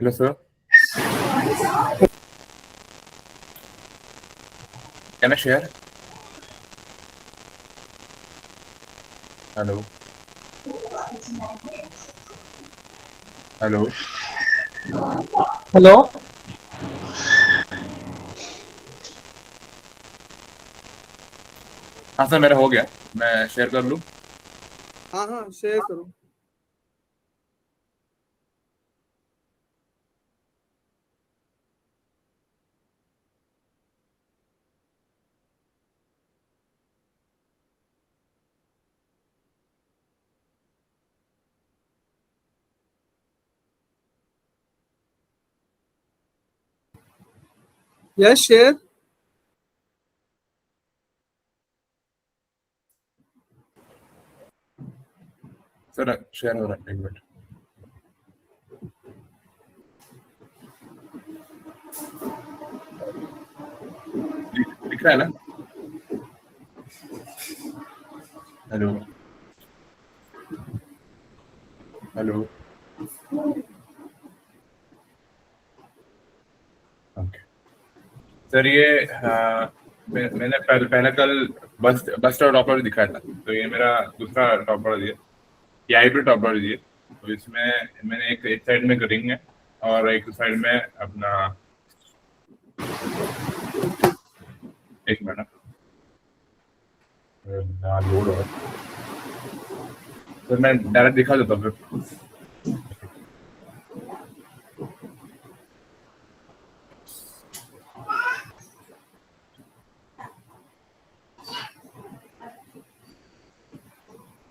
[SPEAKER 10] Hello, sir. Can I share? Hello. Hello.
[SPEAKER 1] Hello
[SPEAKER 10] हाँ सर मेरा हो गया मैं शेयर कर लूँ
[SPEAKER 1] हाँ हाँ शेयर करो यस शेयर
[SPEAKER 10] सर शेयर हो रहा है एक मिनट दिख रहा है ना हेलो हेलो ओके सर ये मैंने पहले कल बस टॉपलॉजी दिखाया था तो ये मेरा दूसरा टॉपलॉजी है ये हाइब्रिड टॉपलॉजी है तो इसमें मैंने एक साइड में रिंग है और एक साइड में अपना एक मिनट लोड हो सर मैं डायरेक्ट दिखा देता हूँ फिर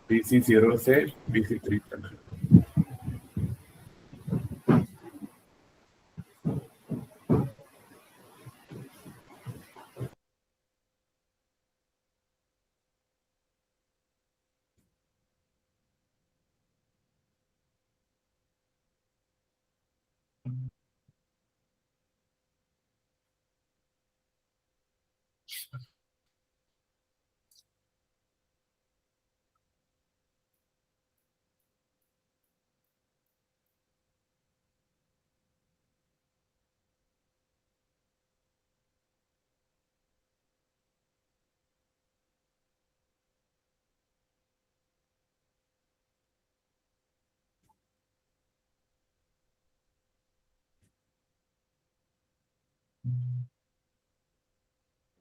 [SPEAKER 10] PC 0 से PC 3 तक।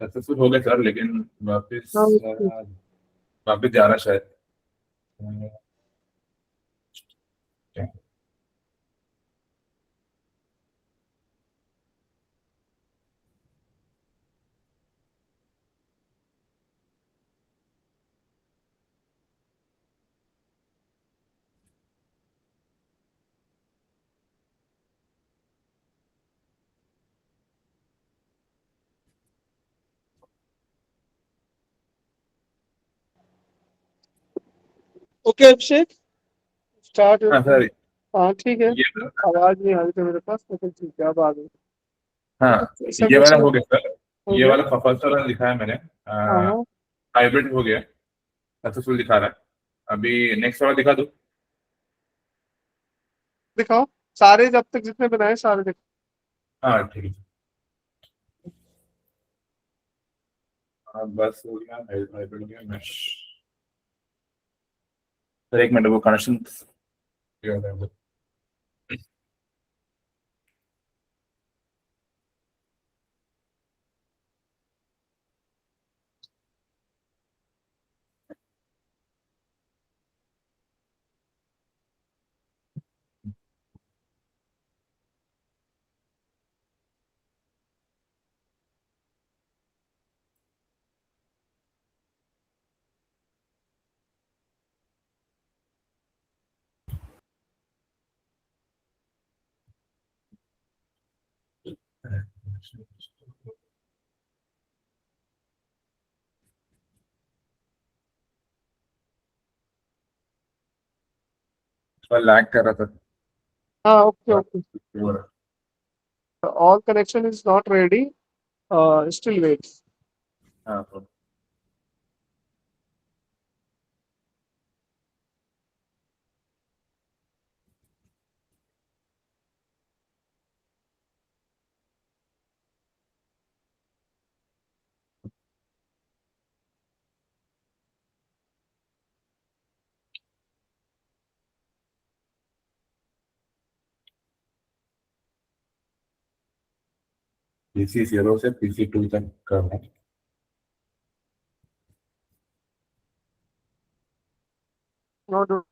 [SPEAKER 10] सक्सेसफुल हो गए सर, लेकिन वापस
[SPEAKER 1] हाँ
[SPEAKER 10] वापस जा रहा शायद।
[SPEAKER 1] ओके अभिषेक, स्टार्ट।
[SPEAKER 10] हाँ सर,
[SPEAKER 1] हाँ ठीक है,
[SPEAKER 10] ये
[SPEAKER 1] आवाज नहीं आ रही थी मेरे पास, लेकिन ठीक है अब आ गई।
[SPEAKER 10] हाँ
[SPEAKER 1] सब
[SPEAKER 10] ये वाला
[SPEAKER 1] कुछ
[SPEAKER 10] हो गया सर।
[SPEAKER 1] हो
[SPEAKER 10] ये
[SPEAKER 1] गया।
[SPEAKER 10] वाला फर्स्ट वाला दिखाया मैंने,
[SPEAKER 1] हाँ हाँ,
[SPEAKER 10] हाइब्रिड हो गया, सक्सेसफुल दिखा रहा है। अभी नेक्स्ट वाला दिखा दो।
[SPEAKER 1] दिखाओ सारे, जब तक जितने बनाए सारे दिखाओ।
[SPEAKER 10] हाँ ठीक है। बस हो गया, हाइब्रिड हो गया, मैश। सर एक मिनट, वो कनेक्शन लैग कर रहा था।
[SPEAKER 1] हाँ ओके ओके,
[SPEAKER 10] हाँ
[SPEAKER 1] all connection is not ready, still wait.
[SPEAKER 10] तो PC 0 से PC 2 तक करना है।
[SPEAKER 1] No, no.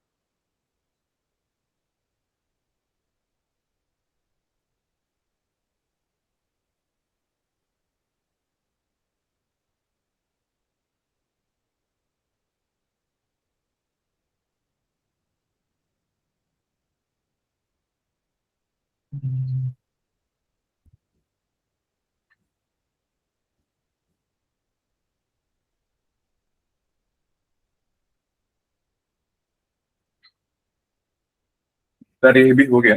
[SPEAKER 10] सर ये भी हो गया,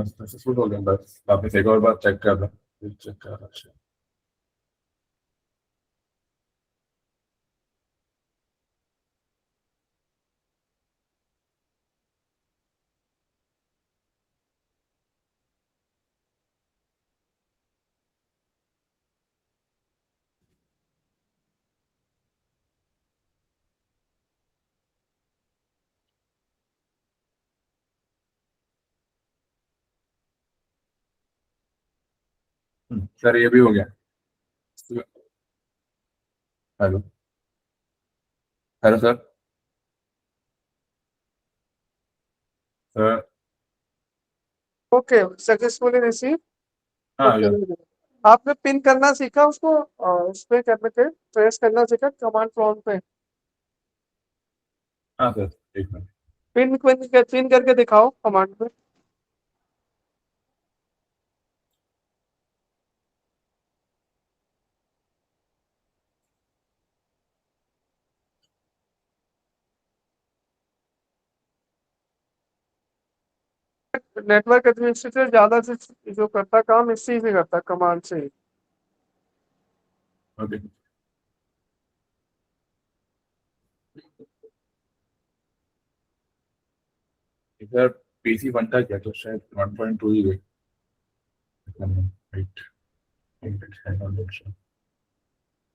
[SPEAKER 10] सक्सेसफुल हो गया। बस वापस एक और बार चेक कर रहा हूँ, चेक कर रहा हूँ। सर ये भी हो गया। Hello, hello sir. Sir
[SPEAKER 1] okay, successfully receive.
[SPEAKER 10] हाँ
[SPEAKER 1] ओके,
[SPEAKER 10] यार,
[SPEAKER 1] आपने पिन करना सीखा उसको, उस पे करने के ट्रेस करना सीखा कमांड प्रॉम्प्ट पे।
[SPEAKER 10] हाँ सर, एक मिनट।
[SPEAKER 1] पिन करके दिखाओ कमांड में। नेटवर्क एडमिनिस्ट्रेटर ज्यादा से जो करता काम इसी से करता, कमांड से ही।
[SPEAKER 10] ओके सर, पीसी 1 था क्या, तो शायद 1.2 ही गई। राइट,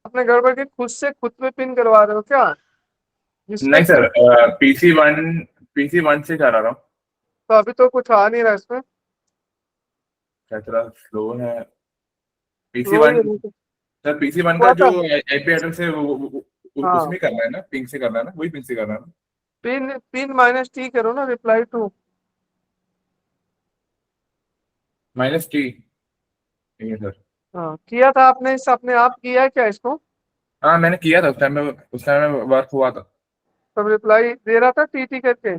[SPEAKER 1] अपने घर बैठ के खुद पे पिन करवा रहे हो क्या? जिसका
[SPEAKER 10] नहीं सर, पीसी 1 से करा रहा हूँ।
[SPEAKER 1] तो अभी तो कुछ आ नहीं रहा इसमें।
[SPEAKER 10] शायद थोड़ा स्लो है। पीसी
[SPEAKER 1] वो
[SPEAKER 10] 1 सर, पीसी 1 का
[SPEAKER 1] हुआ
[SPEAKER 10] जो
[SPEAKER 1] था।
[SPEAKER 10] आईपी एड्रेस है
[SPEAKER 1] हाँ,
[SPEAKER 10] उसमें करना है ना, पिंग से करना है ना, वही पिंग से करना है ना।
[SPEAKER 1] पिन -T करो ना, रिप्लाई टू।
[SPEAKER 10] -T नहीं है सर।
[SPEAKER 1] हाँ, किया था आपने, इस अपने आप किया है क्या इसको?
[SPEAKER 10] हाँ मैंने किया था, उस टाइम में वर्क हुआ था।
[SPEAKER 1] तब रिप्लाई दे रहा था TT करके।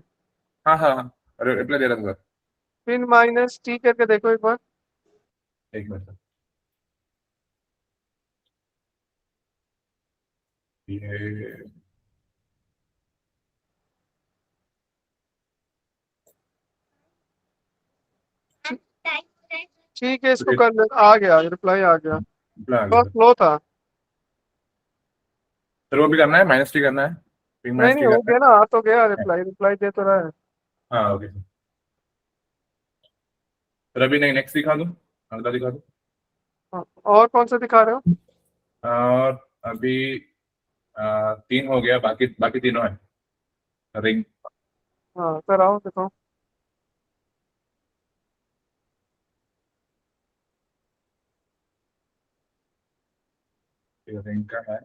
[SPEAKER 10] हाँ हाँ हाँ, रिप्लाई दे रहा था सर।
[SPEAKER 1] पिन -T करके देखो एक बार।
[SPEAKER 10] एक मिनट सर, ये
[SPEAKER 1] ठीक है, इसको कर ले। आ गया रिप्लाई, आ गया।
[SPEAKER 10] रिप्लाई आ गया
[SPEAKER 1] बहुत
[SPEAKER 10] सर।
[SPEAKER 1] स्लो था।
[SPEAKER 10] सर वो भी करना है, -T करना है, पिंग
[SPEAKER 1] नहीं
[SPEAKER 10] -T
[SPEAKER 1] नहीं, हो
[SPEAKER 10] करना
[SPEAKER 1] गया ना, आ तो गया
[SPEAKER 10] है।
[SPEAKER 1] रिप्लाई दे तो रहा है।
[SPEAKER 10] हाँ ओके सर। सर अभी नहीं, नेक्स्ट दिखा दूँ, अगला दिखा दूँ।
[SPEAKER 1] हाँ, और कौन सा दिखा रहे हो?
[SPEAKER 10] और अभी 3 हो गया, बाकी बाकी तीनों है रिंग।
[SPEAKER 1] हाँ, कराओ देखो।
[SPEAKER 10] रिंग का है।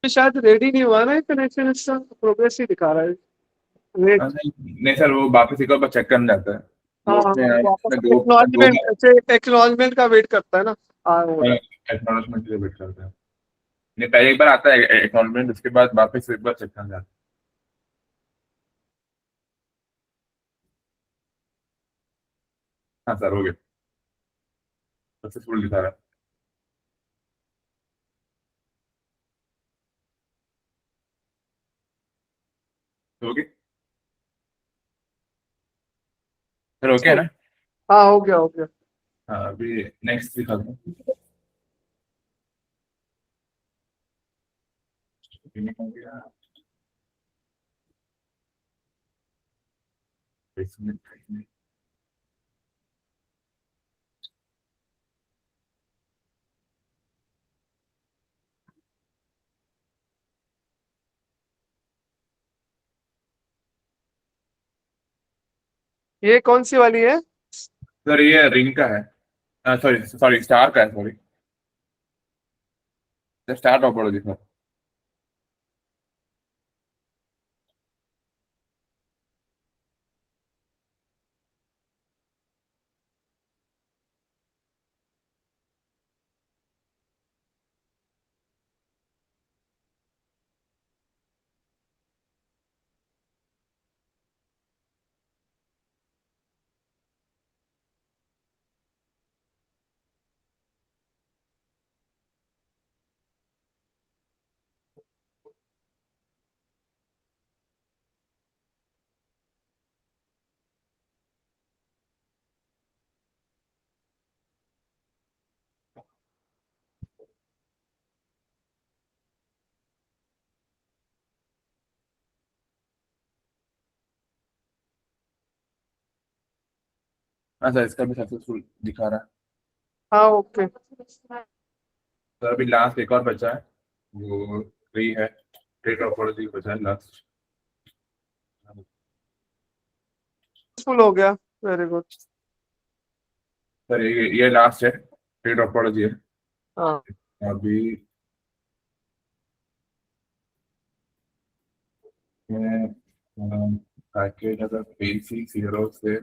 [SPEAKER 1] शायद रेडी नहीं हुआ ना कनेक्शन, इसका प्रोग्रेस ही दिखा रहा है। वेट।
[SPEAKER 10] नहीं नहीं सर, वो वापस एक बार चेक करने जाता है।
[SPEAKER 1] हाँ,
[SPEAKER 10] वो उसमें
[SPEAKER 1] वापस
[SPEAKER 10] उसमें दो
[SPEAKER 1] एक्नॉलेजमेंट, ऐसे एक्नॉलेजमेंट का वेट करता है ना। हाँ, हो रहा है।
[SPEAKER 10] एक्नॉलेजमेंट के लिए वेट करते हैं। नहीं, पहले एक बार आता है एक्नॉलेजमेंट, उसके बाद वापस एक बार चेक करने जाता है। हाँ सर, हो गया, सक्सेसफुल दिखा रहा है। हो गया सर, ओके है ना।
[SPEAKER 1] हाँ, हो गया हो गया।
[SPEAKER 10] हाँ, अभी नेक्स्ट दिखा दूँ। Finish हो गया। इसमें
[SPEAKER 1] ये कौन सी वाली है?
[SPEAKER 10] सर ये रिंग का है, सॉरी सॉरी स्टार का है, सॉरी स्टार टोपोलॉजी सर। हाँ सर, इसका भी सक्सेसफुल दिखा रहा है।
[SPEAKER 1] हाँ ओके।
[SPEAKER 10] सर अभी लास्ट एक और बचा है, वो ट्री है, ट्री टोपोलॉजी बचा है लास्ट।
[SPEAKER 1] फुल हो गया, वेरी गुड।
[SPEAKER 10] सर ये लास्ट है, ट्री टोपोलॉजी है।
[SPEAKER 1] हाँ
[SPEAKER 10] अभी मैं पैकेज अगर PC 0 से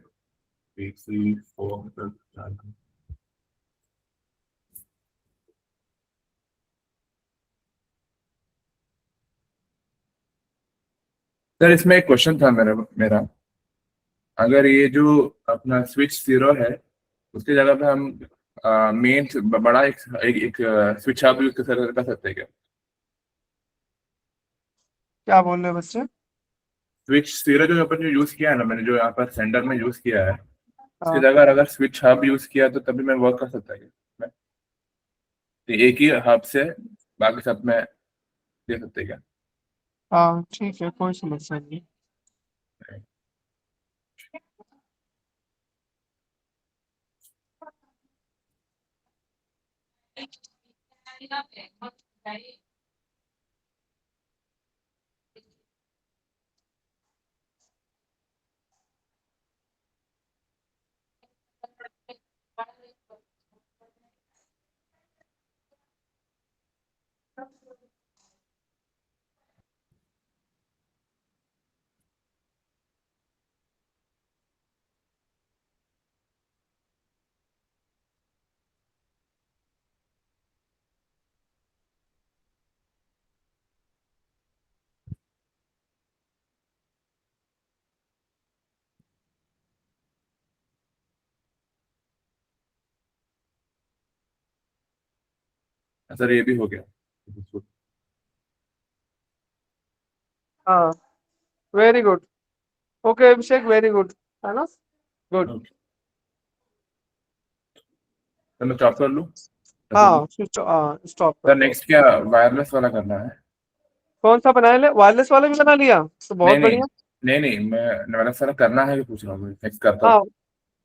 [SPEAKER 10] PC 4 तक जाना। सर इसमें एक क्वेश्चन था मेरा, अगर ये जो अपना स्विच 0 है उसकी जगह पे हम मेन बड़ा एक स्विच हब यूज कर सकते हैं क्या?
[SPEAKER 1] क्या बोल रहे हैं बच्चे?
[SPEAKER 10] स्विच 0 जो अपन जो यूज किया है ना, मैंने जो यहाँ पर सेंडर में यूज किया है, उसकी
[SPEAKER 1] हाँ
[SPEAKER 10] जगह अगर स्विच हब यूज किया तो तभी मैं वर्क कर सकता है क्या? तो एक ही हब से बाकी सब में दे सकते हैं क्या?
[SPEAKER 1] हाँ ठीक है, कोई समस्या नहीं।
[SPEAKER 10] सर ये भी हो गया।
[SPEAKER 1] हाँ वेरी गुड। ओके अभिषेक, वेरी गुड, है ना? गुड।
[SPEAKER 10] Okay. तो मैं स्टॉप कर लूँ?
[SPEAKER 1] हाँ स्विच, हाँ स्टॉप कर
[SPEAKER 10] सर
[SPEAKER 1] दो।
[SPEAKER 10] नेक्स्ट क्या वायरलेस वाला करना है?
[SPEAKER 1] कौन सा बनाया ले? वायरलेस वाला भी बना लिया तो
[SPEAKER 10] नहीं
[SPEAKER 1] बहुत
[SPEAKER 10] नहीं
[SPEAKER 1] बढ़िया।
[SPEAKER 10] नहीं मैं वायरलेस वाला करना है कि पूछ रहा हूँ, नेक्स्ट करता
[SPEAKER 1] हाँ
[SPEAKER 10] हूँ।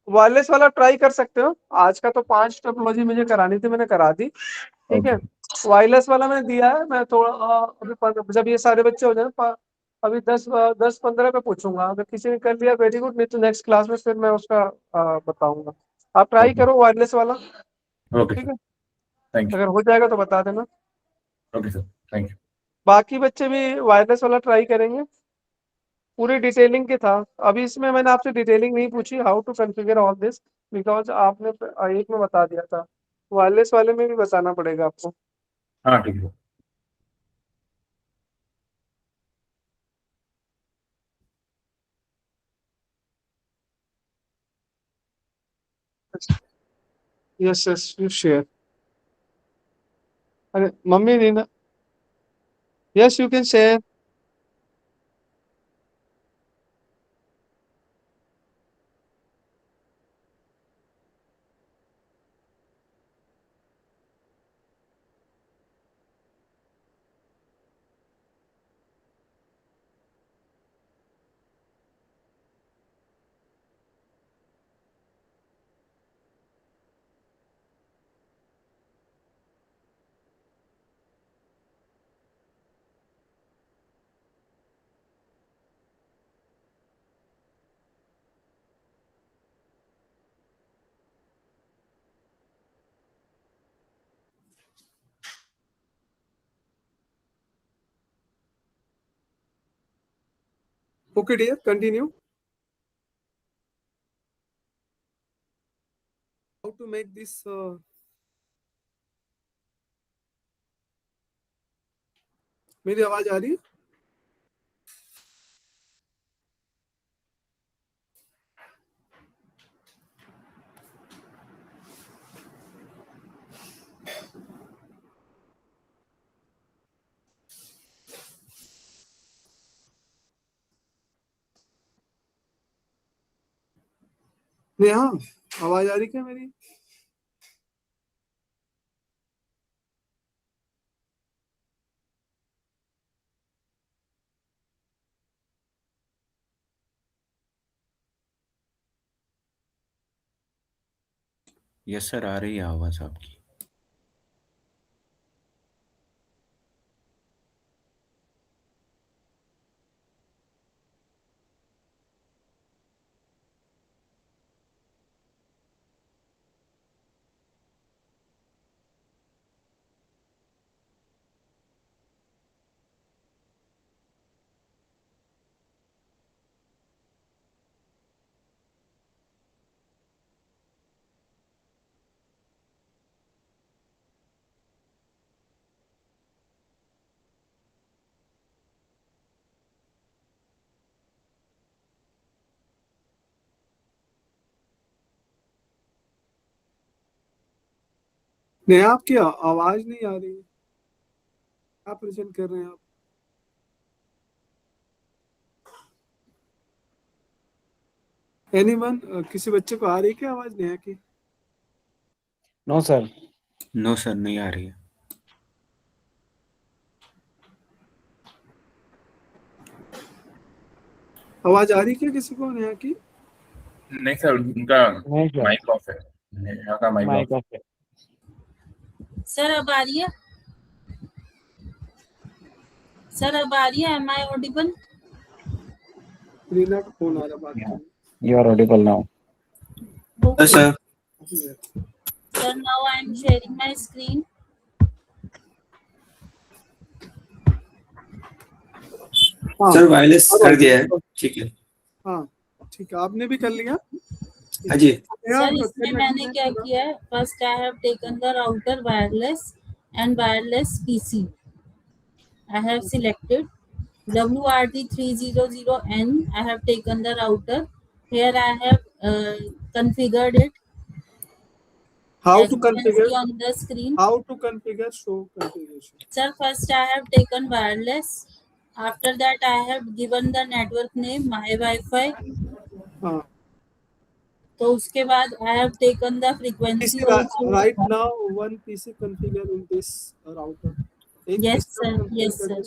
[SPEAKER 1] वायरलेस वाला ट्राई कर सकते हो। आज का तो 5 टोपोलॉजी मुझे करानी थी, मैंने करा दी, ठीक है।
[SPEAKER 10] ओके
[SPEAKER 1] वायरलेस वाला मैंने दिया है, मैं थोड़ा अभी जब ये सारे बच्चे हो जाए अभी 10-15 पे पूछूंगा, अगर किसी ने कर लिया वेरी गुड, नहीं तो नेक्स्ट क्लास में फिर मैं उसका बताऊंगा। आप ट्राई
[SPEAKER 10] ओके
[SPEAKER 1] करो वायरलेस वाला,
[SPEAKER 10] ओके
[SPEAKER 1] ठीक
[SPEAKER 10] सर,
[SPEAKER 1] है।
[SPEAKER 10] थैंक
[SPEAKER 1] अगर हो जाएगा तो बता देना।
[SPEAKER 10] You. Okay sir, thank you.
[SPEAKER 1] बाकी बच्चे भी वायरलेस वाला ट्राई करेंगे। पूरी डिटेलिंग की था। अभी इसमें मैंने आपसे डिटेलिंग नहीं पूछी, how to configure all this, because आपने एक में बता दिया था। वायरलेस वाले में भी बताना पड़ेगा आपको।
[SPEAKER 10] हाँ ठीक है।
[SPEAKER 1] Yes yes you share. अरे मम्मी नहीं ना। Yes you can share. Okay, dear, continue. How to make this मेरी आवाज आ रही है? नेहा, आवाज आ रही क्या मेरी?
[SPEAKER 11] यस सर, आ रही है आवाज आपकी।
[SPEAKER 1] नेहा, आपकी आवाज नहीं आ रही है। क्या प्रेजेंट कर रहे हैं आप? एनीवन, किसी बच्चे को आ रही है क्या आवाज नेहा की?
[SPEAKER 11] No sir. नो सर, नहीं आ रही है।
[SPEAKER 1] आवाज आ रही है क्या किसी को नेहा की?
[SPEAKER 10] नहीं सर, उनका माइक ऑफ है। नेहा का माइक ऑफ है।
[SPEAKER 12] सर अब आ रही है? सर अब आ रही है? M I audible?
[SPEAKER 1] रीना का फोन आ रहा, बात करने।
[SPEAKER 11] You are audible now.
[SPEAKER 12] Okay.
[SPEAKER 11] Yes, sir.
[SPEAKER 12] Sir, now I am sharing my screen.
[SPEAKER 1] हाँ,
[SPEAKER 4] सर वायरलेस कर दिया है, ठीक है।
[SPEAKER 1] हाँ ठीक है, आपने भी कर लिया?
[SPEAKER 4] हाँ जी।
[SPEAKER 12] सर इसमें मैंने क्या किया है, first I have taken the router wireless and wireless PC. I have selected WRT300N. I have taken the router. Here I have configured it.
[SPEAKER 1] How
[SPEAKER 12] As
[SPEAKER 1] to
[SPEAKER 12] you can
[SPEAKER 1] configure?
[SPEAKER 12] see on the screen.
[SPEAKER 1] How to configure? Show configuration.
[SPEAKER 12] Sir, first I have taken wireless. After that I have given the network name my Wi-Fi.
[SPEAKER 1] हाँ.
[SPEAKER 12] तो उसके बाद I have taken the frequency also.
[SPEAKER 1] Right now one PC configure in this router.
[SPEAKER 12] Yes sir, yes sir.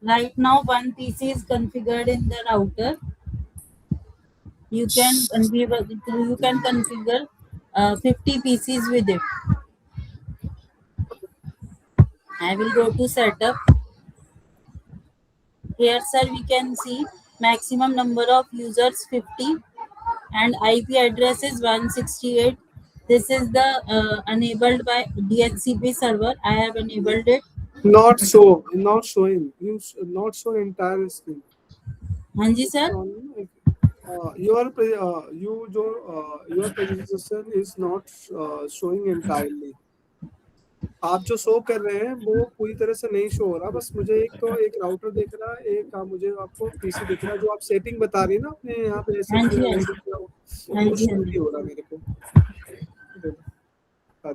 [SPEAKER 12] Right now one PC is configured in the router. You can configure 50 PCs with it. I will go to setup. Here sir we can see maximum number of users 50 and IP address is 168. This is the enabled by DHCP server. I have enabled it.
[SPEAKER 1] Not showing. You not show entire screen.
[SPEAKER 12] हाँ जी sir.
[SPEAKER 1] Your presentation is not showing entirely. आप जो show कर रहे हैं वो पूरी तरह से नहीं शो हो रहा. बस मुझे एक राउटर दिख रहा है, एक मुझे आपको पीसी दिख रहा है. जो आप सेटिंग बता रही है ना अपने यहाँ पे ऐसे वो शो नहीं हो रहा मेरे को.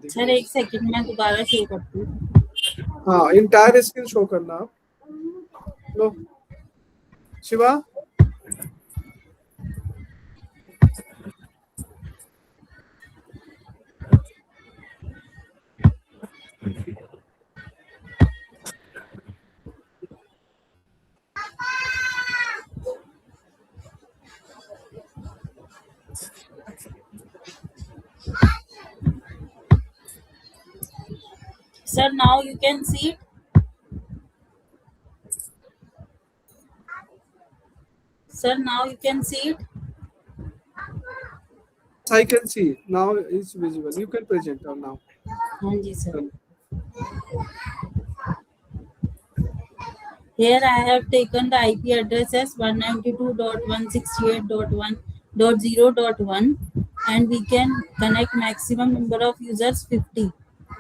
[SPEAKER 12] सर एक सेकंड में दोबारा शो करती हूँ.
[SPEAKER 1] हाँ, इंटायर स्क्रीन शो करना आप. लो Shiva.
[SPEAKER 12] Sir, now you can see it. Sir, now you can see it.
[SPEAKER 1] I can see now it's visible. You can present now.
[SPEAKER 12] हाँ जी sir. Here I have taken the IP address as 192.168.1.0.1 and we can connect maximum number of users 50.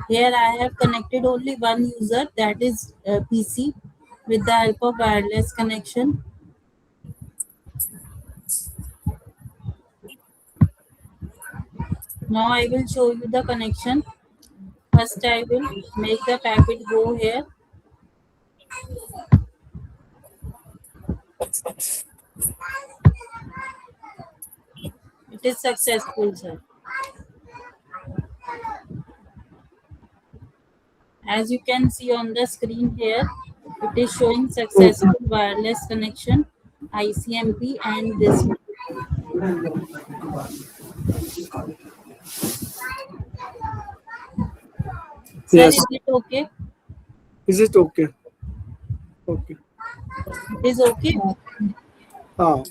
[SPEAKER 12] Here I have connected only one user, that is PC, with the help of wireless connection. Now I will show you the connection. First I will make the packet go here. It is successful, sir. As you can see on the screen here, it is showing successful wireless connection, ICMP, and this. Sir,
[SPEAKER 1] Yes.
[SPEAKER 12] is it okay?
[SPEAKER 1] Is it okay? Okay.
[SPEAKER 12] It is okay?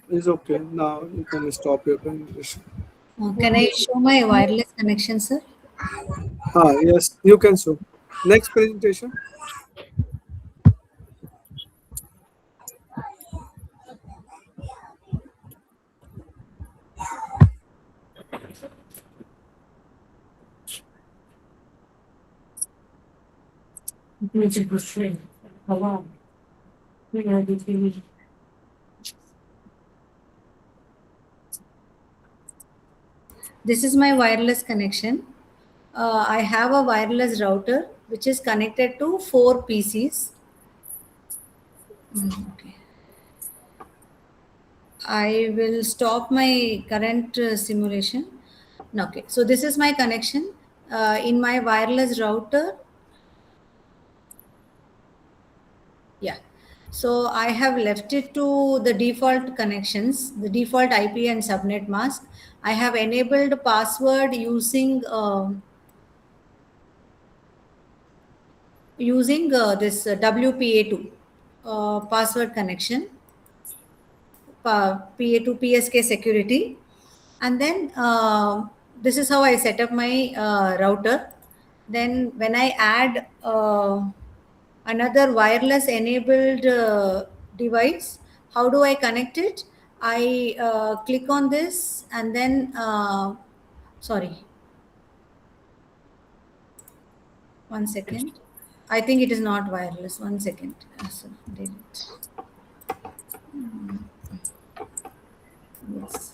[SPEAKER 1] It's okay. Now you can stop your presentation.
[SPEAKER 6] Can I show my wireless connection, sir?
[SPEAKER 1] Yes, you can show. Next presentation.
[SPEAKER 6] This is my wireless connection. I have a wireless router which is connected to 4 PCs. Okay. I will stop my current simulation. Okay, so this is my connection in my wireless router. Yeah, so I have left it to the default connections, the default IP and subnet mask. I have enabled password using this WPA2 password connection, PA2 PSK security. And then this is how I set up my router. Then when I add another wireless enabled device, how do I connect it? I click on this and then sorry, one second. I think it is not wireless. One second. So, delete. Yes.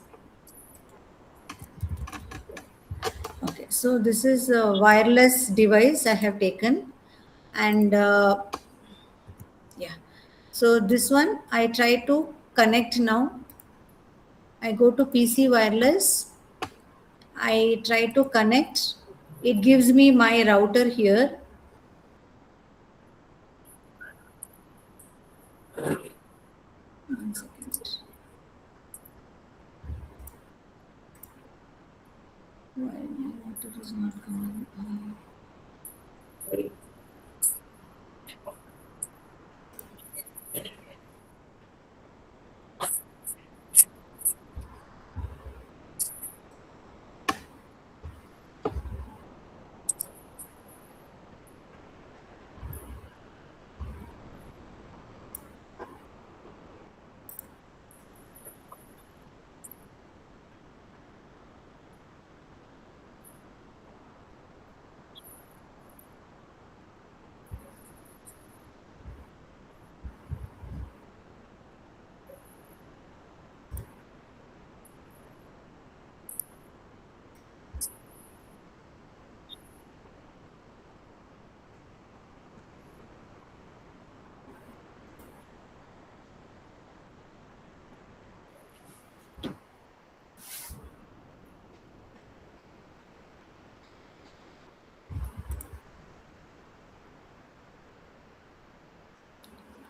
[SPEAKER 6] Okay, so this is a wireless device I have taken, and yeah, so this one I try to connect now. I go to PC wireless, I try to connect. It gives me my router here. One second. Why my router is not coming?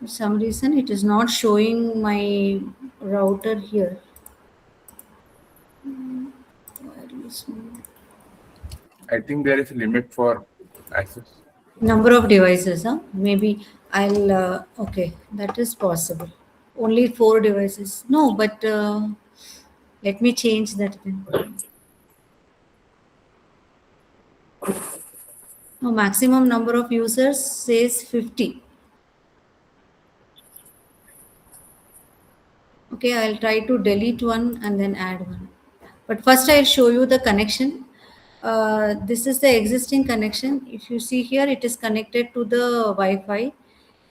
[SPEAKER 6] For some reason, it is not showing my router here. Wireless mode.
[SPEAKER 10] I think there is a limit for access.
[SPEAKER 6] Number of devices, huh? Maybe I'll, okay, that is possible. Only 4 devices. No, but let me change that then. No, maximum number of users says 50. Okay, I'll try to delete one and then add one. But first I'll show you the connection. This is the existing connection. If you see here, it is connected to the Wi-Fi.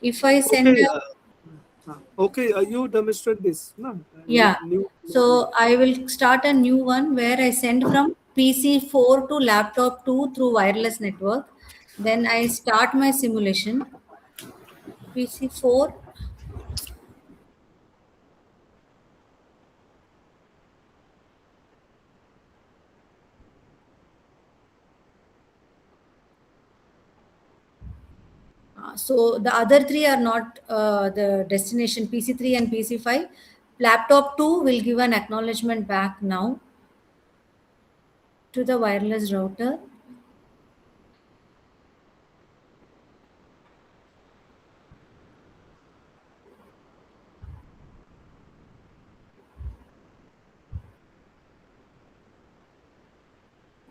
[SPEAKER 6] If I send
[SPEAKER 1] Okay,
[SPEAKER 6] a
[SPEAKER 1] okay, you demonstrate this, no?
[SPEAKER 6] yeah.
[SPEAKER 1] New.
[SPEAKER 6] So I will start a new one where I send from PC4 to laptop 2 through wireless network. Then I start my simulation. PC4. So the other three are not the destination, PC3 and PC5. Laptop 2 will give an acknowledgement back now to the wireless router.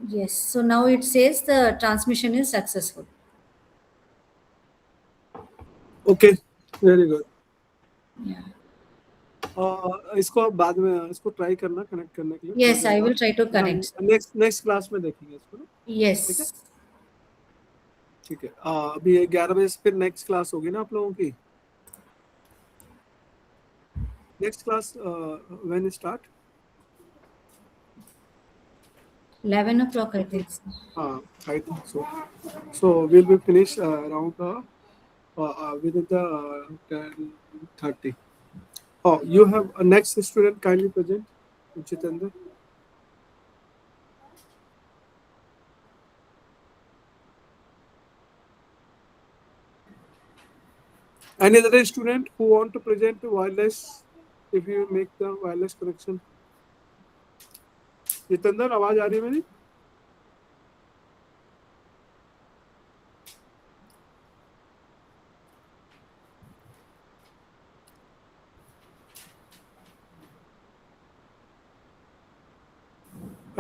[SPEAKER 6] Yes, so now it says the transmission is successful.
[SPEAKER 1] Okay, very good.
[SPEAKER 6] Yeah.
[SPEAKER 1] इसको आप बाद में इसको try करना connect करने के लिए.
[SPEAKER 6] Yes, I will try to connect.
[SPEAKER 1] Next class में देखेंगे इसको ना.
[SPEAKER 6] Yes.
[SPEAKER 1] ठीक है. अभी 11 बजे से फिर नेक्स्ट क्लास होगी ना आप लोगों की. Next class when start?
[SPEAKER 6] 11 o'clock, I think.
[SPEAKER 1] I think so. So we'll be finished around within the 10:30. Oh, you have a next student, kindly present, Jitendra. Any other student who want to present wireless, if you make the wireless connection? Jitendra, आवाज आ रही है मेरी?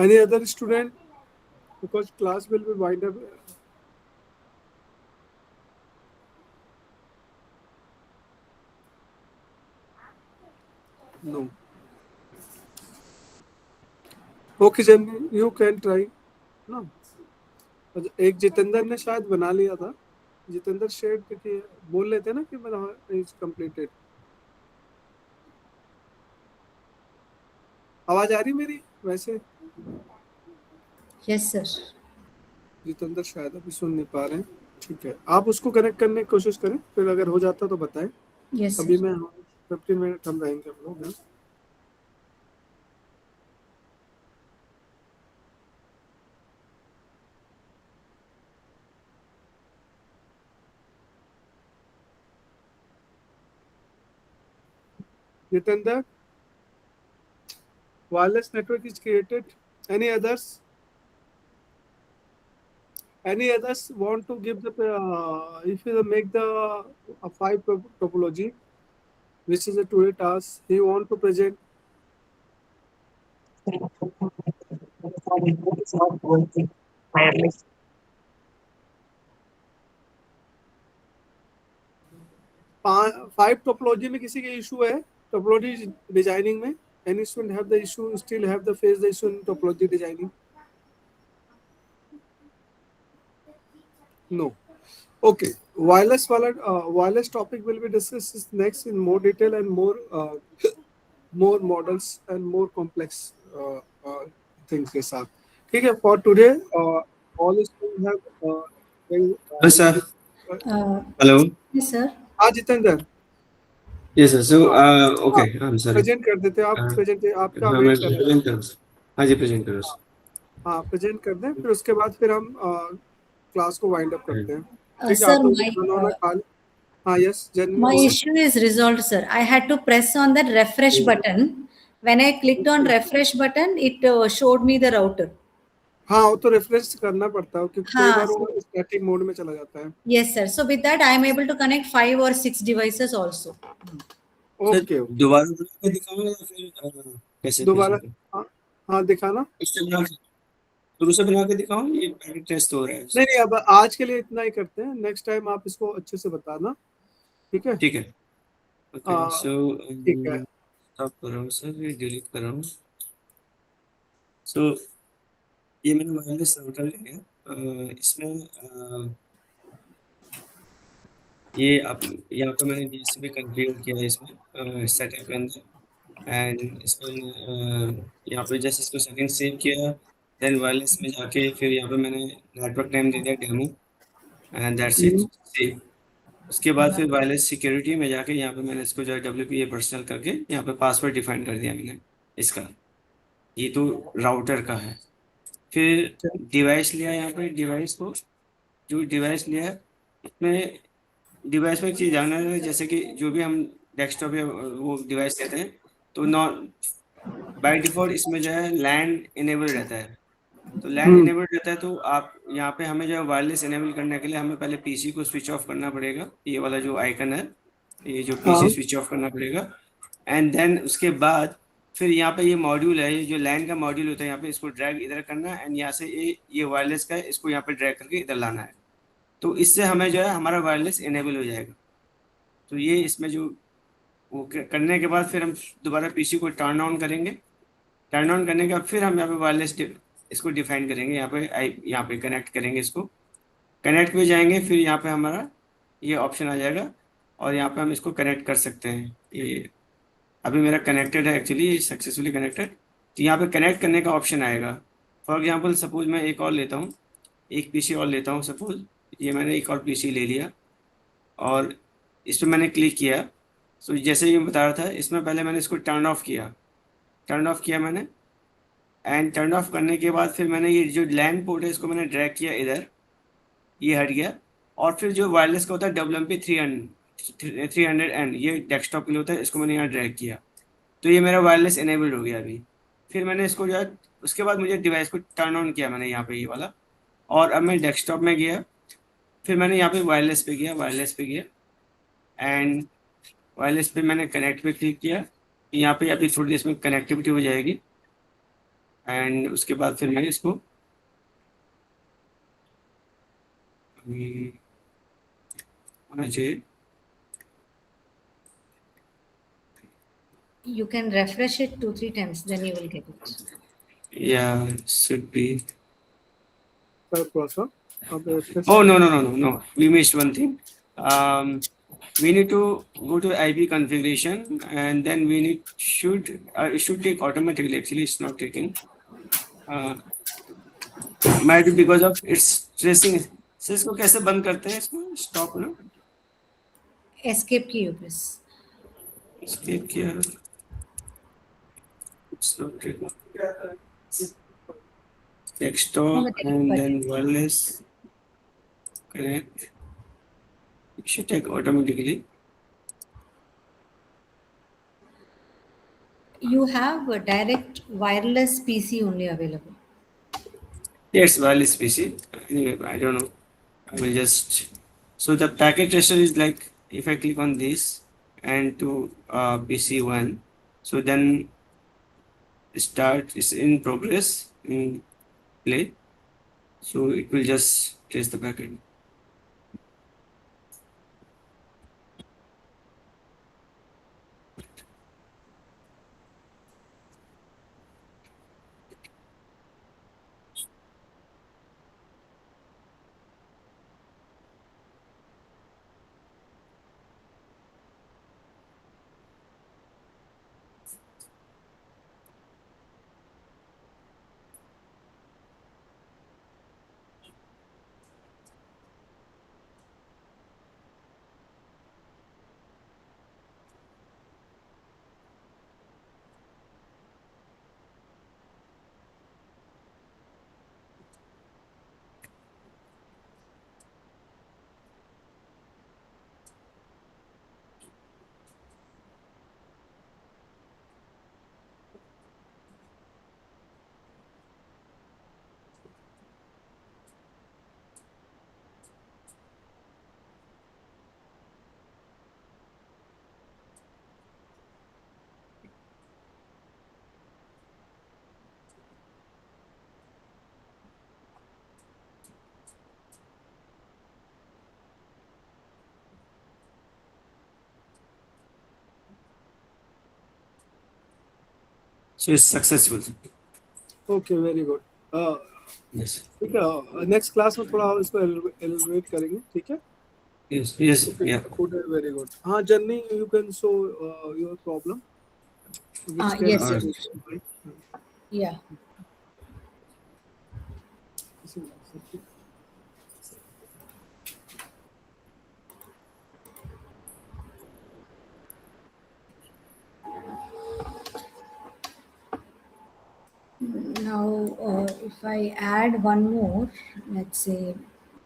[SPEAKER 1] Any other student? Because class will be wind up. No. Okay, Jen, you can try. No. एक जितेंद्र ने शायद बना लिया था. जितेंद्र शेयर देखिए बोल लेते ना कि मेरा इज कंप्लीटेड. आवाज आ रही मेरी वैसे?
[SPEAKER 6] Yes, sir.
[SPEAKER 1] जितेंद्र शायद अभी सुन नहीं पा रहे हैं. ठीक है, आप उसको कनेक्ट करने की कोशिश करें, फिर अगर हो जाता तो बताएं.
[SPEAKER 6] Yes,
[SPEAKER 1] अभी
[SPEAKER 6] sir.
[SPEAKER 1] मैं 15 मिनट हम रहेंगे हम लोग. Jitendra, wireless network is created. Any others? Any others want to give the if you make the 5 topology, which is a today task, he want to present. Five topology में किसी के issue है topology designing में? Any student have the issue, still have the face the issue in topology designing? No. Okay, wireless topic will be discussed next in more detail and more models and more complex things के साथ. ठीक है, for today all the students have
[SPEAKER 4] Hello, sir. Hello.
[SPEAKER 6] Yes, sir.
[SPEAKER 1] Jitendra.
[SPEAKER 4] Yes, sir. So, okay, I'm sorry.
[SPEAKER 1] Present कर देते हैं आप. Present आपका
[SPEAKER 4] हाँ, मैं
[SPEAKER 1] वेट कर रहे हैं.
[SPEAKER 4] प्रेजेंट करूँ. हाँ जी, प्रेजेंट करो.
[SPEAKER 1] हाँ, प्रेजेंट कर दें, फिर उसके बाद फिर हम क्लास को वाइंड अप करते हैं. ठीक है,
[SPEAKER 6] Sir,
[SPEAKER 1] आप लोग हाँ, yes,
[SPEAKER 6] my issue is resolved, sir. I had to press on that refresh button. When I clicked on refresh button, it showed me the router.
[SPEAKER 1] हाँ, वो तो रेफरेंस करना पड़ता है क्योंकि कई
[SPEAKER 6] हाँ,
[SPEAKER 1] बार वो स्टैटिक मोड में चला जाता है.
[SPEAKER 6] Yes, sir. So with that, I am able to connect 5 or 6 devices also.
[SPEAKER 1] Okay,
[SPEAKER 4] दोबारा बना के दिखाऊं या फिर कैसे?
[SPEAKER 1] दोबारा हाँ दिखाना.
[SPEAKER 4] शुरू से बना के दिखाऊं? ये पहले टेस्ट हो रहा है.
[SPEAKER 1] नहीं, अब आज के लिए इतना ही करते हैं. नेक्स्ट टाइम आप इसको अच्छे से बताना. ठीक है.
[SPEAKER 4] ठीक है. Okay, so
[SPEAKER 1] ठीक है.
[SPEAKER 4] स्टॉप कर रहा हूँ सर, ये डिलीट कर रहा हूँ। सो ये मैंने वायरलेस राउटर ले लिया। इसमें ये अब यहाँ पे मैंने डीएचसीपी कॉन्फ़िगर किया है इसमें सेटअप के अंदर। एंड इसमें यहाँ पे जैसे इसको सेटिंग सेव किया, देन वायरलेस में जाके फिर यहाँ पे मैंने नेटवर्क नेम दे दिया demo, and that's it, save. उसके बाद फिर वायरलेस सिक्योरिटी में जाके यहाँ पे मैंने इसको जो है WPA पर्सनल करके यहाँ पे पासवर्ड डिफाइन कर दिया मैंने इसका। ये तो राउटर का है। फिर डिवाइस लिया, यहाँ पे डिवाइस को, जो डिवाइस लिया है उसमें डिवाइस में एक चीज़ जानना है, जैसे कि जो भी हम डेस्कटॉप या वो डिवाइस लेते हैं तो नॉन बाय डिफॉल्ट इसमें जो है लैंड इनेबल रहता है। तो लैंड इनेबल रहता है तो आप यहाँ पे हमें जो है वायरलेस इनेबल करने के लिए हमें पहले पीसी को स्विच ऑफ करना पड़ेगा। ये वाला जो आइकन है, ये जो पीसी स्विच ऑफ करना पड़ेगा। एंड देन उसके बाद फिर यहाँ पे ये मॉड्यूल है, ये जो लैंड का मॉड्यूल होता है, यहाँ पे इसको ड्रैग इधर करना है, एंड यहाँ से ये वायरलेस का है, इसको यहाँ पे ड्रैग करके इधर लाना है। तो इससे हमें जो है हमारा वायरलेस इनेबल हो जाएगा। तो ये इसमें जो वो करने के बाद फिर हम दोबारा पीसी को टर्न ऑन करेंगे। टर्न ऑन करने के बाद फिर हम यहाँ पे वायरलेस इसको डिफाइन करेंगे, यहाँ पे कनेक्ट करेंगे इसको। कनेक्ट पे जाएंगे, फिर यहाँ पे हमारा ये ऑप्शन आ जाएगा और यहाँ पे हम इसको कनेक्ट कर सकते हैं। ये अभी मेरा कनेक्टेड है, एक्चुअली सक्सेसफुली कनेक्टेड। तो यहाँ पे कनेक्ट करने का ऑप्शन आएगा। फॉर एग्जाम्पल सपोज मैं एक और लेता हूँ, एक पीसी और लेता हूँ। सपोज ये मैंने एक और पीसी ले लिया और इस पर मैंने क्लिक किया। तो जैसे ये बता रहा था, इसमें पहले मैंने इसको टर्न ऑफ किया मैंने। एंड टर्न ऑफ करने के बाद फिर मैंने ये जो लैंड पोर्ट है इसको मैंने ड्रैग किया इधर, ये हट गया। और फिर जो वायरलेस का होता है WMP 300N, ये डेस्कटॉप के लिए होता है, इसको मैंने यहाँ ड्रैग किया। तो ये मेरा वायरलेस इनेबल्ड हो गया अभी। फिर मैंने इसको जो है, उसके बाद मुझे डिवाइस को टर्न ऑन किया मैंने यहाँ पे ये वाला, और अब मैं डेस्कटॉप में गया। फिर मैंने यहाँ पे वायरलेस पे गया एंड वायरलेस पे मैंने कनेक्ट पे क्लिक किया। यहाँ पे अभी थोड़ी देर इसमें कनेक्टिविटी हो जाएगी। एंड उसके बाद फिर मैं इसको होना चाहिए।
[SPEAKER 6] You can refresh it 2-3 times, then you will get it.
[SPEAKER 4] Yeah, should be.
[SPEAKER 1] Processor.
[SPEAKER 4] Oh, no. We missed one thing. We need to go to IP configuration, and then it should take automatically. Actually, it's not taking. Might be because of its tracing. So इसको कैसे बंद करते हैं? इसको stop ना?
[SPEAKER 6] Escape key you press.
[SPEAKER 4] Escape किया. It's not taking. Desktop and then wireless connect. It should take automatically.
[SPEAKER 6] You have a direct wireless PC only available.
[SPEAKER 4] Yes, wireless PC. Anyway, I don't know. I will just. So the packet tracer is like, if I click on this and to PC1, so then start is in progress in play. So it will just trace the packet. So it's successful.
[SPEAKER 13] Okay, very good.
[SPEAKER 4] Yes.
[SPEAKER 13] ठीक है, next class में थोड़ा और इसको एलिब्रेट करेंगे, ठीक है?
[SPEAKER 4] Yes. Yes.
[SPEAKER 13] Okay,
[SPEAKER 4] Yeah.
[SPEAKER 13] good, very good. हाँ, Jenny, you can show your problem. Which can
[SPEAKER 6] Yes, sir. Yeah. Now, if I add one more, let's say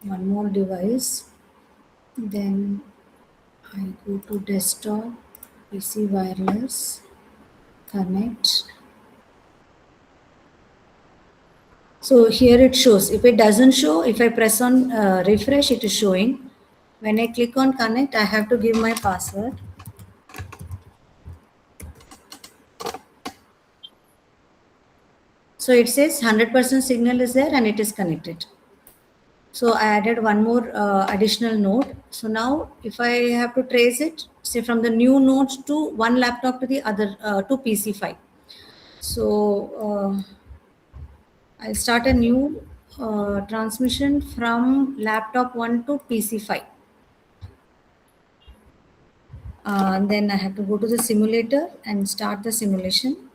[SPEAKER 6] one more device, then I go to desktop, PC wireless, connect. So here it shows. If it doesn't show, if I press on refresh, it is showing. When I click on connect, I have to give my password. So it says 100% signal is there and it is connected. So I added one more additional node. So now if I have to trace it, say from the new nodes to one laptop to the other, to PC5. So I'll start a new transmission from laptop 1 to PC5. And then I have to go to the simulator and start the simulation.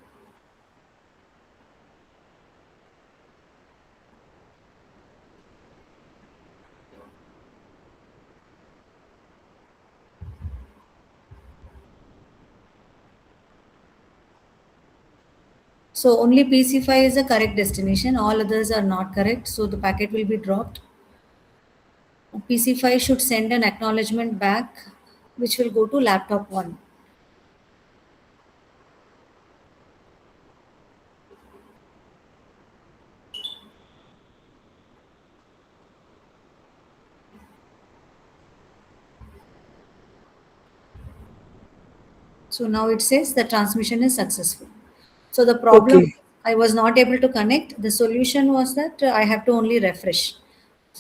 [SPEAKER 6] So only PC5 is the correct destination. All others are not correct. So the packet will be dropped. PC5 should send an acknowledgement back, which will go to laptop 1. So now it says the transmission is successful. So the problem,
[SPEAKER 13] Okay.
[SPEAKER 6] I was not able to connect. The solution was that I have to only refresh.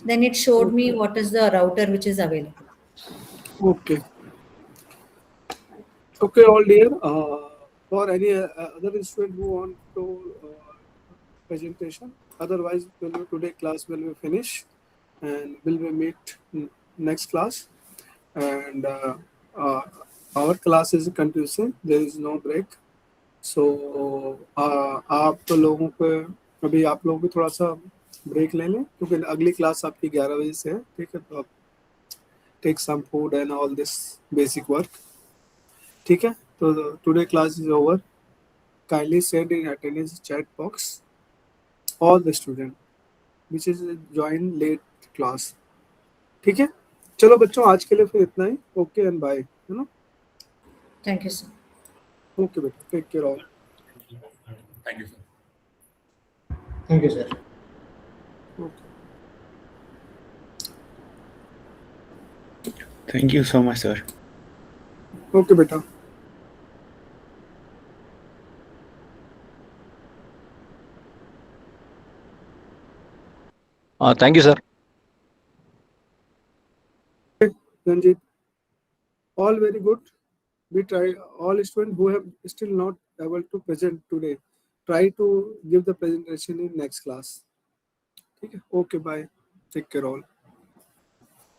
[SPEAKER 6] Then it showed me what is the router which is available.
[SPEAKER 13] Okay. Okay, all dear. For any other student who want to presentation, otherwise today class will be finished and will be meet next class. And our class is continuing. There is no break. So आप लोगों को अभी आप लोगों को थोड़ा सा break ले लें क्योंकि अगली क्लास आपकी 11 बजे से है, ठीक है? तो आप take some food and all this basic work, ठीक है? तो today class is over. Kindly send in attendance chat box all the student which is join late class, ठीक है? चलो बच्चों, आज के लिए फिर इतना ही. ओके एंड बाय, है ना?
[SPEAKER 6] Thank you, sir.
[SPEAKER 13] ओके बेटा, take care all.
[SPEAKER 10] Thank you, sir.
[SPEAKER 11] Thank you, sir.
[SPEAKER 14] Thank you so much, sir.
[SPEAKER 13] Okay बेटा.
[SPEAKER 11] Thank you, sir.
[SPEAKER 13] Ranjit, all very good. We try, all students who have still not able to present today, try to give the presentation in next class. Okay, bye. Take care all.